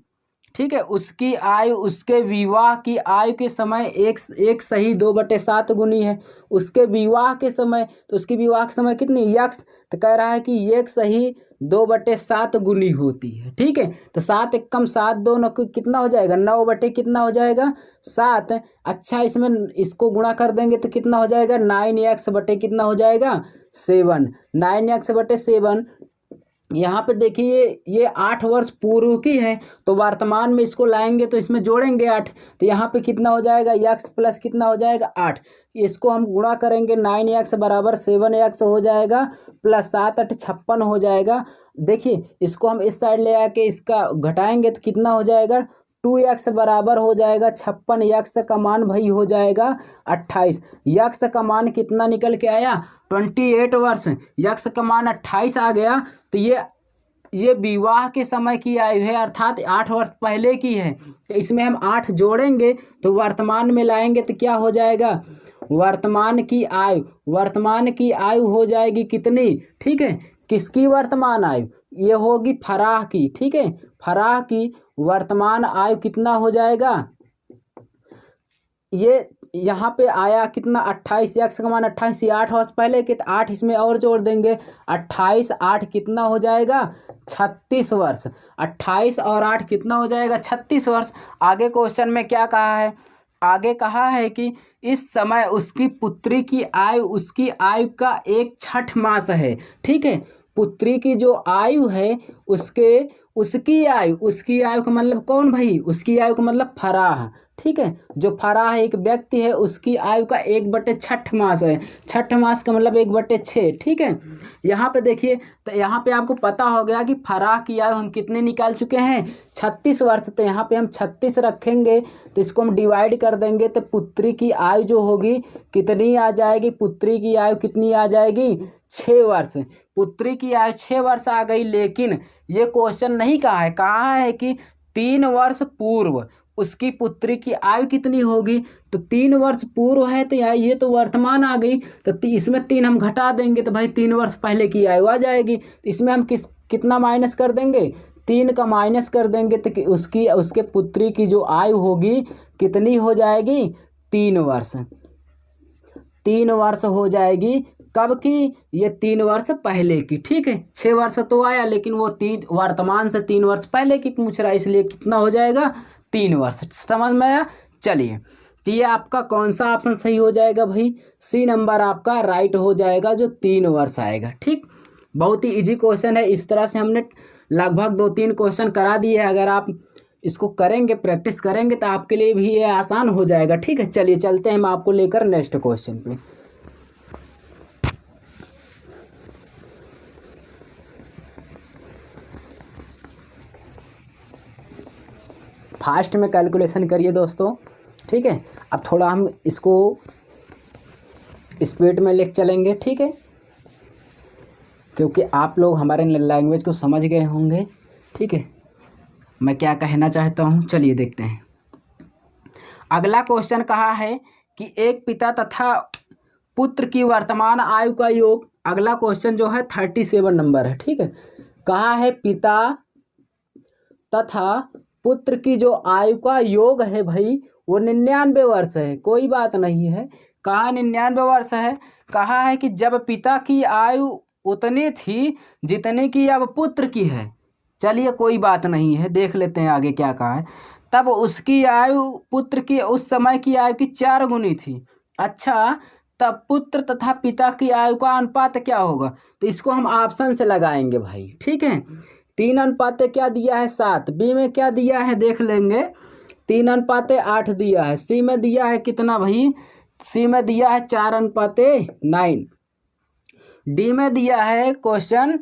ठीक है, उसकी आयु उसके विवाह की आयु के समय एक सही 2/7 गुनी है। उसके विवाह के समय, तो उसकी विवाह के समय कितनी यक्स, तो कह रहा है कि एक सही 2/7 गुनी होती है। ठीक है, तो 7 एकम 7 दो नौ कितना हो जाएगा 9 बटे कितना हो जाएगा 7। अच्छा, इसमें इसको गुणा कर देंगे तो कितना हो जाएगा 9x बटे कितना हो जाएगा 7। 9x बटे 7। यहाँ पे देखिए ये 8 वर्ष पूर्व की है, तो वर्तमान में इसको लाएंगे तो इसमें जोड़ेंगे 8, तो यहाँ पे कितना हो जाएगा x प्लस कितना हो जाएगा 8। इसको हम गुणा करेंगे 9x बराबर 7x हो जाएगा, प्लस 7 8 56 हो जाएगा। देखिए इसको हम इस साइड ले आके इसका घटाएंगे तो कितना हो जाएगा 2x बराबर हो जाएगा 56। यक्स का मान भाई हो जाएगा 28। यक्स का मान कितना निकल के आया 28 वर्ष। यक्स का मान 28 आ गया, तो ये विवाह के समय की आयु है, अर्थात 8 वर्ष पहले की है। तो इसमें हम 8 जोड़ेंगे तो वर्तमान में लाएंगे तो क्या हो जाएगा वर्तमान की आयु हो जाएगी कितनी। ठीक है, किसकी वर्तमान आयु, ये होगी फराह की। ठीक है, फराह की वर्तमान आयु कितना हो जाएगा, ये यहाँ पे आया कितना 28। यक्स का मान 28, 8 वर्ष पहले के, तो 8 इसमें और जोड़ देंगे 28 8 कितना हो जाएगा 36 वर्ष। 28 और 8 कितना हो जाएगा 36 वर्ष। आगे क्वेश्चन में क्या कहा है, आगे कहा है कि इस समय उसकी पुत्री की आयु उसकी आयु का 1/6 मास है। ठीक है, पुत्री की जो आयु है उसकी आयु का मतलब कौन भाई, उसकी आयु का मतलब फराह। ठीक है, जो फराह एक व्यक्ति है उसकी आयु का 1/6 मास है। 6 मास का मतलब 1/6। ठीक है, यहाँ पे देखिए, तो यहाँ पे आपको पता हो गया कि फराह की आयु हम कितने निकाल चुके हैं 36 वर्ष। तो यहाँ पे हम 36 रखेंगे, तो इसको हम डिवाइड कर देंगे तो पुत्री की आयु जो होगी कितनी आ जाएगी, पुत्री की आयु कितनी आ जाएगी 6 वर्ष। पुत्री की आयु 6 वर्ष आ गई, लेकिन ये क्वेश्चन नहीं कहा है कि 3 वर्ष पूर्व उसकी पुत्री की आयु कितनी होगी। तो 3 वर्ष पूर्व है, तो ये तो वर्तमान आ गई, तो इसमें 3 हम घटा देंगे तो भाई 3 वर्ष पहले की आयु आ जाएगी। तो इसमें हम कितना माइनस कर देंगे 3 का माइनस कर देंगे, तो उसके पुत्री की जो आयु होगी कितनी हो जाएगी 3 वर्ष। 3 वर्ष हो जाएगी, कब की, ये 3 वर्ष पहले की। ठीक है, 6 वर्ष तो आया, लेकिन वो वर्तमान से 3 वर्ष पहले की पूछ रहा है, इसलिए कितना हो जाएगा 3 वर्ष। समझ में आया। चलिए, तो ये आपका कौन सा ऑप्शन सही हो जाएगा भाई, सी नंबर आपका राइट हो जाएगा, जो 3 वर्ष आएगा। ठीक, बहुत ही इजी क्वेश्चन है। इस तरह से हमने लगभग 2-3 क्वेश्चन करा दिए हैं। अगर आप इसको करेंगे, प्रैक्टिस करेंगे, तो आपके लिए भी ये आसान हो जाएगा। ठीक है, चलिए चलते हैं हम आपको लेकर नेक्स्ट क्वेश्चन पे। फास्ट में कैलकुलेशन करिए दोस्तों। ठीक है, अब थोड़ा हम इसको स्पीड में लेकर चलेंगे। ठीक है, क्योंकि आप लोग हमारे लैंग्वेज को समझ गए होंगे। ठीक है, मैं क्या कहना चाहता हूँ, चलिए देखते हैं। अगला क्वेश्चन कहा है कि एक पिता तथा पुत्र की वर्तमान आयु का योग। अगला क्वेश्चन जो है 37 नंबर है। ठीक है, कहा है पिता तथा पुत्र की जो आयु का योग है भाई वो 99 वर्ष है। कोई बात नहीं है, कहा 99 वर्ष है। कहा है कि जब पिता की आयु उतनी थी जितनी की अब पुत्र की है। चलिए कोई बात नहीं है, देख लेते हैं आगे क्या कहा है। तब उसकी आयु पुत्र की उस समय की आयु की 4 गुनी थी। अच्छा, तब पुत्र तथा पिता की आयु का अनुपात क्या होगा, तो इसको हम ऑप्शन से लगाएंगे भाई। ठीक है, 3 अनुपात क्या दिया है 7, बी में क्या दिया है देख लेंगे, 3 अनुपात 8 दिया है, सी में दिया है कितना भाई, सी में दिया है 4 अनुपात 9, डी में दिया है क्वेश्चन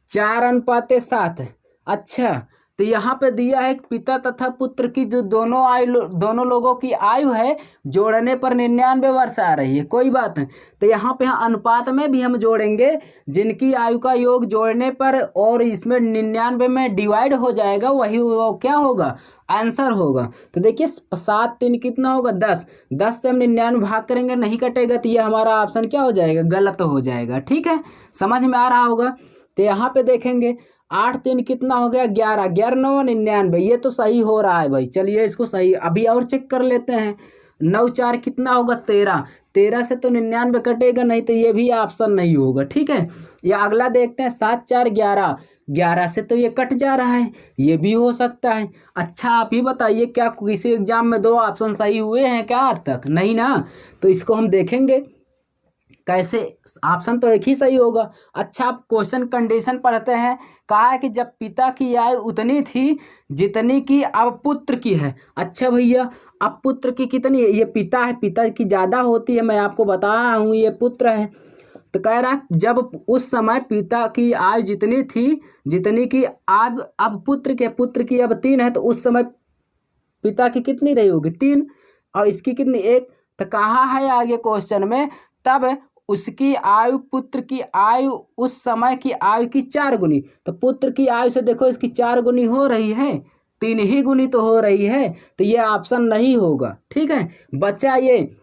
4 अनुपात 7। अच्छा, तो यहाँ पे दिया है पिता तथा पुत्र की जो दोनों लोगों की आयु है जोड़ने पर 99 वर्ष आ रही है। कोई बात नहीं, तो यहाँ पे अनुपात में भी हम जोड़ेंगे जिनकी आयु का योग जोड़ने पर और इसमें 99 में डिवाइड हो जाएगा, वही वो क्या होगा आंसर होगा। तो देखिए 7 3 कितना होगा 10, 10 से हम 99 भाग करेंगे नहीं कटेगा, तो ये हमारा ऑप्शन क्या हो जाएगा गलत हो जाएगा। ठीक है, समझ में आ रहा होगा। तो यहाँ पे देखेंगे 8 3 कितना हो गया 11, 11 9 99, ये तो सही हो रहा है भाई। चलिए इसको सही अभी और चेक कर लेते हैं। 9 4 कितना होगा 13, 13 से तो 99 कटेगा नहीं, तो ये भी ऑप्शन नहीं होगा। ठीक है, या अगला देखते हैं 7 4 11, 11 से तो ये कट जा रहा है, ये भी हो सकता है। अच्छा आप ही बताइए, क्या किसी एग्जाम में 2 ऑप्शन सही हुए हैं क्या आज तक? नहीं ना, तो इसको हम देखेंगे कैसे, ऑप्शन तो एक ही सही होगा। अच्छा आप क्वेश्चन कंडीशन पढ़ते हैं। कहा है कि जब पिता की आयु उतनी थी जितनी की अब पुत्र की है। अच्छा भैया, अब पुत्र की कितनी है? ये पिता है, पिता की ज़्यादा होती है, मैं आपको बता रहा हूँ, ये पुत्र है। तो कह रहा है जब उस समय पिता की आयु जितनी थी जितनी की अब पुत्र की अब 3 है, तो उस समय पिता की कितनी रही होगी 3, और इसकी कितनी 1। तो कहा है आगे क्वेश्चन में, तब उसकी आयु पुत्र की आयु उस समय की आयु की 4 गुनी। तो पुत्र की आयु से देखो इसकी 4 गुनी हो रही है, 3 ही गुनी तो हो रही है, तो ये ऑप्शन नहीं होगा। ठीक है बच्चा, ये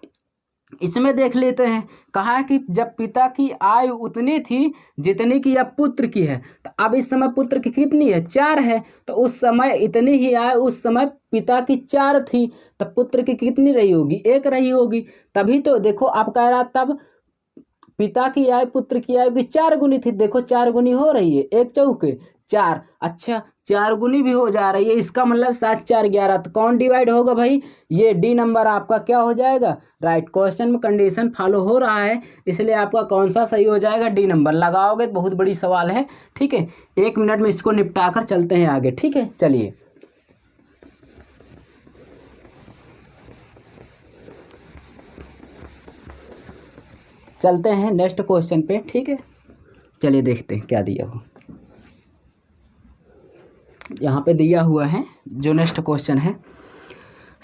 इसमें देख लेते हैं। कहा है कि जब पिता की आयु उतनी थी जितनी की अब पुत्र की है, तो अब इस समय पुत्र की कितनी है 4 है, तो उस समय इतनी ही आयु उस समय पिता की 4 थी, तो पुत्र की कितनी रही होगी 1 रही होगी। तभी तो देखो आप कह रहा तब पिता की आयु पुत्र की आयु की 4 गुनी थी, देखो 4 गुनी हो रही है, 1 चौके 4। अच्छा 4 गुनी भी हो जा रही है, इसका मतलब 7 4 11, तो कौन डिवाइड होगा भाई? ये डी नंबर आपका क्या हो जाएगा? राइट। क्वेश्चन में कंडीशन फॉलो हो रहा है, इसलिए आपका कौन सा सही हो जाएगा? D number. लगाओगे तो बहुत बड़ी सवाल है। ठीक है, 1 मिनट में इसको निपटा कर चलते हैं आगे। ठीक है चलिए, चलते हैं नेक्स्ट क्वेश्चन पे। ठीक है चलिए देखते हैं क्या दिया हुआ। यहाँ पे दिया हुआ है जो नेक्स्ट क्वेश्चन है,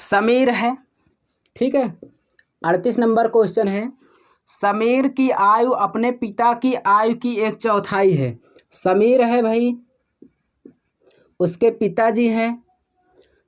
समीर है। ठीक है 38 नंबर क्वेश्चन है। समीर की आयु अपने पिता की आयु की 1/4 है। समीर है भाई, उसके पिताजी हैं,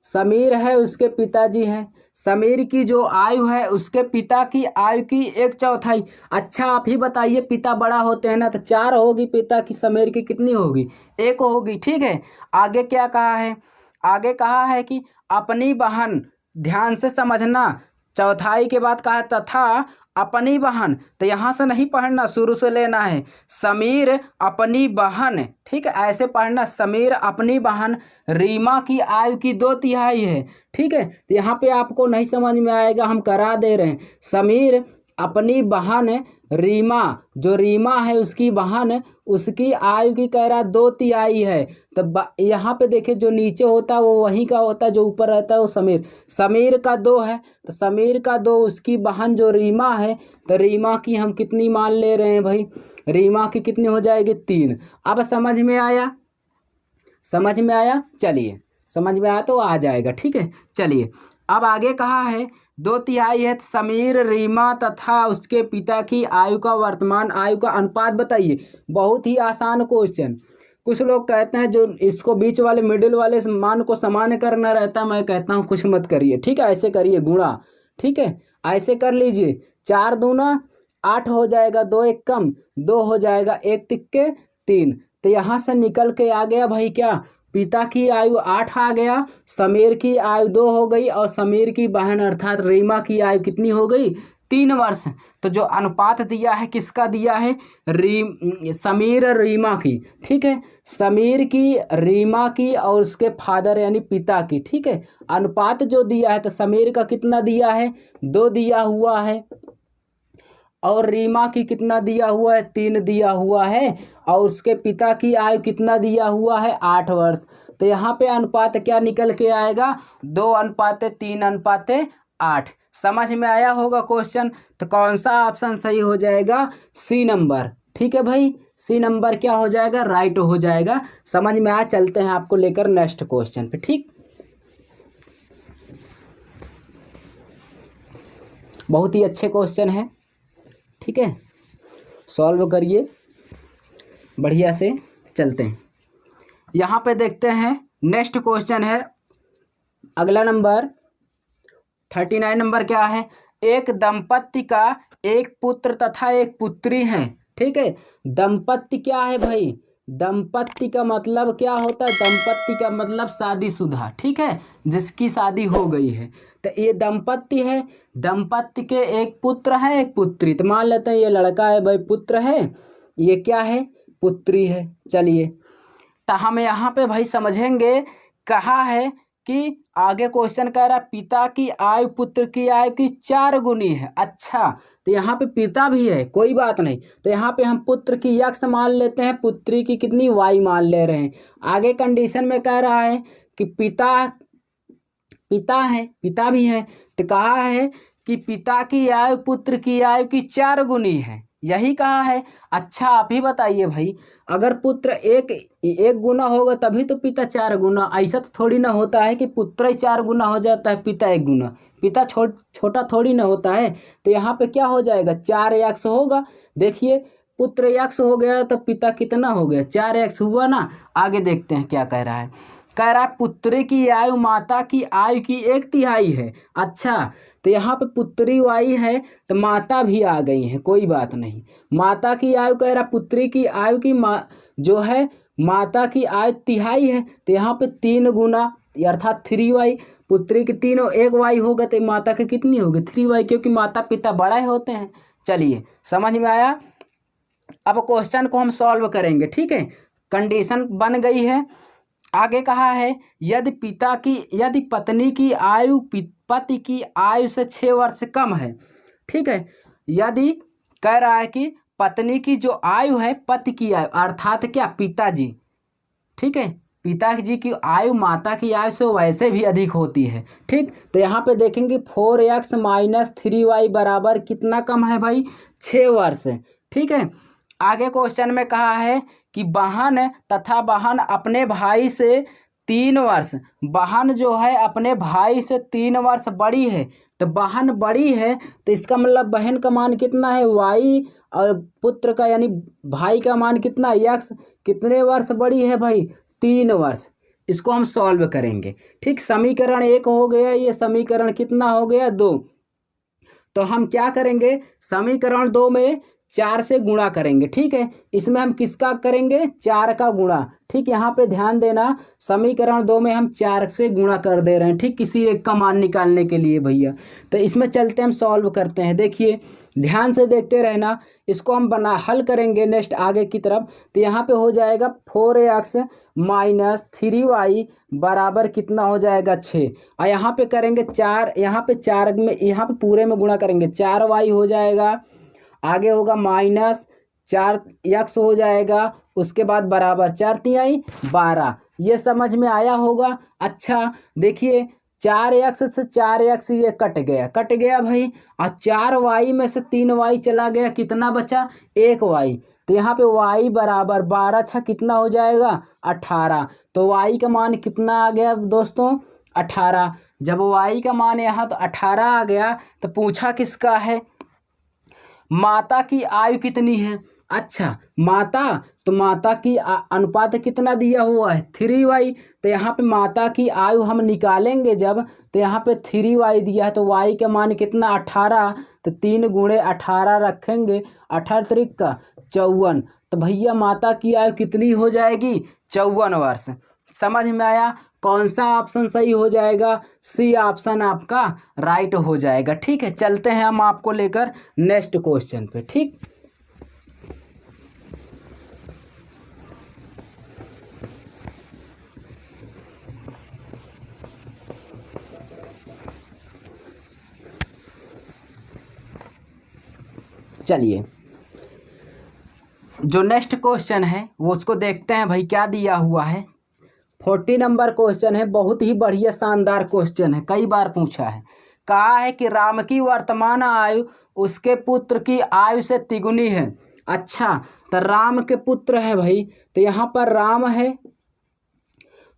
समीर है उसके पिताजी हैं। समीर की जो आयु है उसके पिता की आयु की 1/4। अच्छा आप ही बताइए, पिता बड़ा होते हैं ना, तो 4 होगी पिता की, समीर की कितनी होगी 1 होगी। ठीक है आगे क्या कहा है? आगे कहा है कि अपनी बहन, ध्यान से समझना, चौथाई के बाद कहा तथा अपनी बहन, तो यहाँ से नहीं पढ़ना, शुरू से लेना है। समीर अपनी बहन, ठीक है ऐसे पढ़ना, समीर अपनी बहन रीमा की आयु की 2/3 है। ठीक है तो यहाँ पे आपको नहीं समझ में आएगा, हम करा दे रहे हैं। समीर अपनी बहन रीमा, जो रीमा है उसकी बहन, उसकी आयु की कह रहा 2/3 है। तो यहाँ पे देखिए जो नीचे होता है वो वहीं का होता है, जो ऊपर रहता है वो समीर। समीर का 2 है, तो समीर का 2, उसकी बहन जो रीमा है, तो रीमा की हम कितनी मान ले रहे हैं भाई? रीमा की कितनी हो जाएगी 3। अब समझ में आया? समझ में आया? चलिए समझ में आया तो आ जाएगा। ठीक है चलिए, अब आगे कहा है 2/3 है। समीर रीमा तथा उसके पिता की आयु का वर्तमान आयु का अनुपात बताइए। बहुत ही आसान क्वेश्चन। कुछ लोग कहते हैं जो इसको बीच वाले मिडिल वाले मान को समान करना रहता है, मैं कहता हूँ कुछ मत करिए। ठीक है ऐसे करिए गुणा। ठीक है ऐसे कर लीजिए, 4 दूना 8 हो जाएगा, 2 1 कम 2 हो जाएगा, 1 तिक्के 3। तो यहाँ से निकल के आ गया भाई क्या? पिता की आयु 8 आ गया, समीर की आयु 2 हो गई, और समीर की बहन अर्थात रीमा की आयु कितनी हो गई? 3 वर्ष। तो जो अनुपात दिया है किसका दिया है? समीर रीमा की। ठीक है समीर की, रीमा की और उसके फादर यानी पिता की। ठीक है अनुपात जो दिया है, तो समीर का कितना दिया है? 2 दिया हुआ है, और रीमा की कितना दिया हुआ है? 3 दिया हुआ है, और उसके पिता की आयु कितना दिया हुआ है? 8 वर्ष। तो यहाँ पे अनुपात क्या निकल के आएगा? 2:3:8। समझ में आया होगा क्वेश्चन? तो कौन सा ऑप्शन सही हो जाएगा? C number. ठीक है भाई, सी नंबर क्या हो जाएगा? राइट हो जाएगा। समझ में आया? चलते हैं आपको लेकर नेक्स्ट क्वेश्चन पे। ठीक, बहुत ही अच्छे क्वेश्चन है। ठीक है सॉल्व करिए बढ़िया से। चलते हैं यहाँ पे देखते हैं नेक्स्ट क्वेश्चन है अगला नंबर 39 नंबर क्या है? एक दंपत्ति का एक पुत्र तथा एक पुत्री है। ठीक है दंपत्ति क्या है भाई? दंपत्ति का मतलब क्या होता है? दंपत्ति का मतलब शादीशुदा, ठीक है, जिसकी शादी हो गई है। तो ये दंपत्ति है, दंपत्ति के एक पुत्र है एक पुत्री। तो मान लेते हैं ये लड़का है भाई, पुत्र है, ये क्या है? पुत्री है। चलिए, तो हम यहाँ पे भाई समझेंगे, कहा है कि आगे क्वेश्चन कह रहा है पिता की आयु पुत्र की आयु की 4 गुनी है। अच्छा, तो यहाँ पे पिता भी है, कोई बात नहीं। तो यहाँ पे हम पुत्र की x मान लेते हैं, पुत्री की कितनी y मान ले रहे हैं। आगे कंडीशन में कह रहा है कि पिता है, पिता भी है, तो कहा है कि पिता की आयु पुत्र की आयु की 4 गुनी है, यही कहा है। अच्छा, आप ही बताइए भाई, अगर पुत्र एक गुना होगा तभी तो पिता 4 गुना। ऐसा तो थोड़ी ना होता है कि पुत्र ही 4 गुना हो जाता है, पिता 1 गुना। पिता छोटा थोड़ी ना होता है। तो यहाँ पे क्या हो जाएगा? 4x होगा। देखिए, पुत्र x हो गया तो पिता कितना हो गया? 4x हुआ ना। आगे देखते हैं क्या कह रहा है। कह रहा है पुत्री की आयु माता की आयु की 1/3 है। अच्छा, तो यहाँ पे पुत्री y है तो माता भी आ गई है, कोई बात नहीं। माता की आयु कह रहा पुत्री की आयु की जो है माता की आयु 1/3 है, तो यहाँ पे 3 गुना अर्थात 3y। पुत्री की 1 y होगा तो माता की कितनी होगी? 3y, क्योंकि माता पिता बड़े होते हैं। चलिए, समझ में आया। अब क्वेश्चन को हम सॉल्व करेंगे, ठीक है, कंडीशन बन गई है। आगे कहा है यदि पत्नी की आयु पति की आयु से 6 वर्ष कम है, ठीक है। यदि कह रहा है कि पत्नी की जो आयु है पति की आयु अर्थात क्या? पिताजी, ठीक है, पिताजी की आयु माता की आयु से वैसे भी अधिक होती है, ठीक। तो यहाँ पे देखेंगे 4x - 3y बराबर कितना कम है भाई? 6 वर्ष, ठीक है। आगे क्वेश्चन में कहा है कि बहन तथा बहन अपने भाई से 3 वर्ष, बहन जो है अपने भाई से 3 वर्ष बड़ी है। तो बहन बड़ी है तो इसका मतलब बहन का मान कितना है? y, और पुत्र का यानी भाई का मान कितना? x। कितने वर्ष बड़ी है भाई? 3 वर्ष। इसको हम सॉल्व करेंगे, ठीक। समीकरण 1 हो गया, ये समीकरण कितना हो गया? 2। तो हम क्या करेंगे? समीकरण 2 में 4 से गुणा करेंगे, ठीक है। इसमें हम किसका करेंगे? 4 का गुणा, ठीक। यहाँ पे ध्यान देना, समीकरण 2 में हम 4 से गुणा कर दे रहे हैं, ठीक, किसी एक का मान निकालने के लिए भैया। तो इसमें चलते हम सॉल्व करते हैं। देखिए, ध्यान से देखते रहना, इसको हम हल करेंगे नेक्स्ट आगे की तरफ। तो यहाँ पे हो जाएगा 4x - 3y बराबर कितना हो जाएगा? 6। और यहाँ पे करेंगे 4, यहाँ पे 4 में, यहाँ पे पूरे में गुणा करेंगे, 4y हो जाएगा। आगे होगा -4x हो जाएगा, उसके बाद बराबर 4 तिहाई 12। ये समझ में आया होगा। अच्छा, देखिए 4x से 4x ये कट गया भाई, और 4y में से 3y चला गया, कितना बचा? 1y। तो यहाँ पे y बराबर 12 छा कितना हो जाएगा? 18। तो y का मान कितना आ गया दोस्तों? 18। जब y का मान यहाँ तो 18 आ गया, तो पूछा किसका है? माता की आयु कितनी है? अच्छा, तो माता की अनुपात कितना दिया हुआ है? 3y। तो यहाँ पे माता की आयु हम निकालेंगे जब, तो यहाँ पे 3y दिया है, तो y का मान कितना? 18। तो 3 गुणे 18 रखेंगे, 18 त्रिक का 54। तो भैया माता की आयु कितनी हो जाएगी? 54 वर्ष। समझ में आया? कौन सा ऑप्शन सही हो जाएगा? सी ऑप्शन आपका राइट हो जाएगा, ठीक है। चलते हैं हम आपको लेकर नेक्स्ट क्वेश्चन पे, ठीक। चलिए, जो नेक्स्ट क्वेश्चन है वो उसको देखते हैं भाई, क्या दिया हुआ है। 40 नंबर क्वेश्चन है, बहुत ही बढ़िया शानदार क्वेश्चन है, कई बार पूछा है। कहा है कि राम की वर्तमान आयु उसके पुत्र की आयु से तिगुनी है। अच्छा, तो राम के पुत्र है भाई, तो यहाँ पर राम है,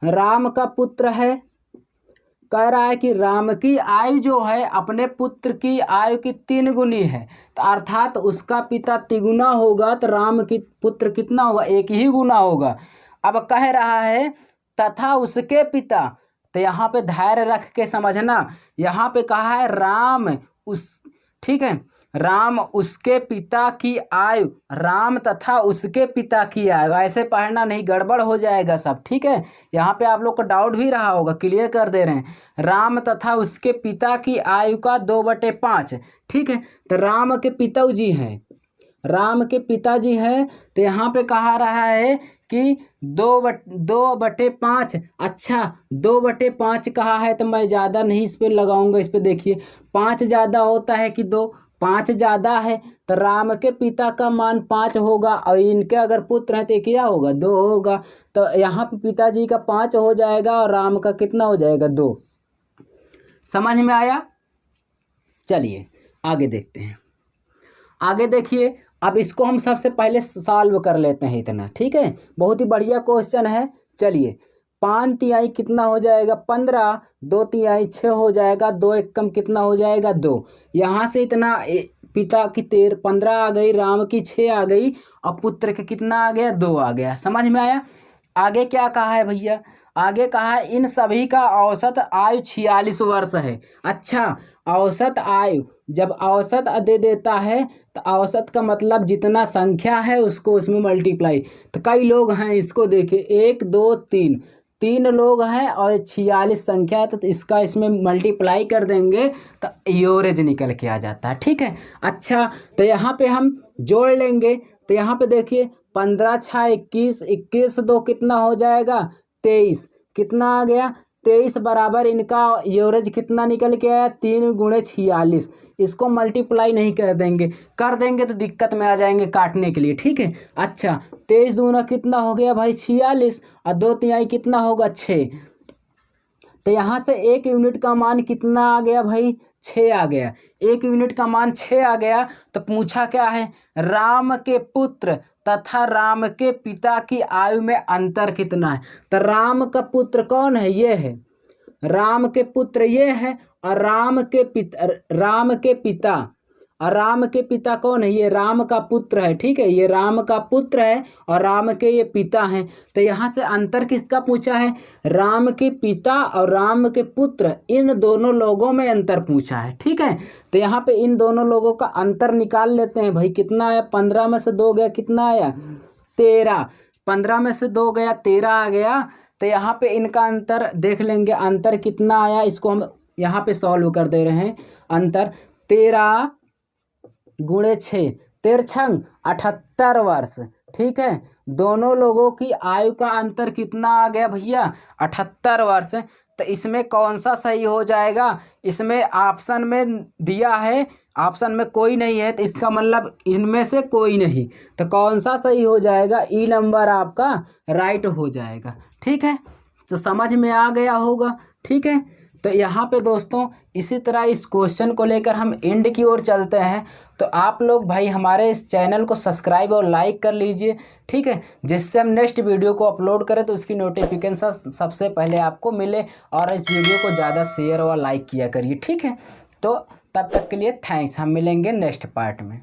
राम का पुत्र है। कह रहा है कि राम की आयु जो है अपने पुत्र की आयु की 3 गुनी है, तो अर्थात उसका पिता तिगुना होगा, तो राम की पुत्र कितना होगा? 1 ही गुना होगा। अब कह रहा है तथा उसके पिता, तो यहाँ पे धैर्य रख के समझना, यहाँ पे कहा है राम उस, ठीक है, राम उसके पिता की आयु, राम तथा उसके पिता की आयु, ऐसे पढ़ना नहीं, गड़बड़ हो जाएगा सब, ठीक है। यहाँ पे आप लोग को डाउट भी रहा होगा, क्लियर कर दे रहे हैं। राम तथा उसके पिता की आयु का 2/5, ठीक है। तो राम के पिताजी हैं, राम के पिताजी हैं, तो यहाँ पे कहा रहा है कि 2/5। अच्छा 2/5 कहा है तो मैं ज़्यादा नहीं इस पर लगाऊंगा, इस पर देखिए 5 ज़्यादा होता है कि 2, 5 ज़्यादा है, तो राम के पिता का मान 5 होगा और इनके अगर पुत्र हैं तो क्या होगा, 2 होगा। तो यहाँ पे पिताजी का 5 हो जाएगा और राम का कितना हो जाएगा, 2। समझ में आया। चलिए आगे देखते हैं। आगे देखिए, अब इसको हम सबसे पहले सॉल्व कर लेते हैं इतना, ठीक है। बहुत ही बढ़िया क्वेश्चन है। चलिए 5 तिहाई कितना हो जाएगा, 15, 2 तिहाई 6 हो जाएगा, 2 एकम कितना हो जाएगा, 2। यहाँ से इतना पिता की 15 आ गई, राम की 6 आ गई और पुत्र के कितना आ गया, 2 आ गया। समझ में आया। आगे क्या कहा है भैया, आगे कहा है इन सभी का औसत आयु 46 वर्ष है। अच्छा औसत आयु, जब औसत दे देता है तो औसत का मतलब जितना संख्या है उसको उसमें मल्टीप्लाई। तो कई लोग हैं, इसको देखिए 1 2 3, 3 लोग हैं और 46 संख्या है, तो इसका इसमें मल्टीप्लाई कर देंगे तो एवरेज निकल के आ जाता है, ठीक है। अच्छा तो यहाँ पे हम जोड़ लेंगे, तो यहाँ पे देखिए 15 6 21, 21 2 कितना हो जाएगा, 23। कितना आ गया, 23 बराबर इनका एवरेज कितना निकल के आया, 3 × 46। इसको मल्टीप्लाई नहीं कर देंगे, कर देंगे तो दिक्कत में आ जाएंगे काटने के लिए, ठीक है। अच्छा 23 दूना कितना हो गया भाई, 46 और 2 तिहाई कितना होगा, 6। तो यहाँ से 1 यूनिट का मान कितना आ गया भाई, 6 आ गया। 1 यूनिट का मान 6 आ गया। तो पूछा क्या है, राम के पुत्र तथा राम के पिता की आयु में अंतर कितना है। तो राम का पुत्र कौन है, ये है राम के पुत्र, ये है, और राम के पिता और राम के पिता कौन है, ये राम का पुत्र है, ठीक है। ये राम का पुत्र है और राम के ये पिता हैं। तो यहाँ से अंतर किसका पूछा है, राम के पिता और राम के पुत्र, इन दोनों लोगों में अंतर पूछा है, ठीक है। तो यहाँ पे इन दोनों लोगों का अंतर निकाल लेते हैं भाई। कितना आया, 15 में से 2 गया, कितना आया, 13। 15 में से 2 गया, 13 आ गया। तो यहाँ पे इनका अंतर देख लेंगे, अंतर कितना आया, इसको हम यहाँ पे सॉल्व कर दे रहे हैं। अंतर 13 × 6, 13 78 वर्ष, ठीक है। दोनों लोगों की आयु का अंतर कितना आ गया भैया, 78 वर्ष। तो इसमें कौन सा सही हो जाएगा, इसमें ऑप्शन में दिया है, ऑप्शन में कोई नहीं है, तो इसका मतलब इनमें से कोई नहीं। तो कौन सा सही हो जाएगा, ई नंबर आपका राइट हो जाएगा, ठीक है। तो समझ में आ गया होगा, ठीक है। तो यहाँ पे दोस्तों इसी तरह इस क्वेश्चन को लेकर हम एंड की ओर चलते हैं। तो आप लोग भाई हमारे इस चैनल को सब्सक्राइब और लाइक कर लीजिए, ठीक है, जिससे हम नेक्स्ट वीडियो को अपलोड करें तो उसकी नोटिफिकेशन सबसे पहले आपको मिले। और इस वीडियो को ज़्यादा शेयर और लाइक किया करिए, ठीक है। तो तब तक के लिए थैंक्स, हम मिलेंगे नेक्स्ट पार्ट में।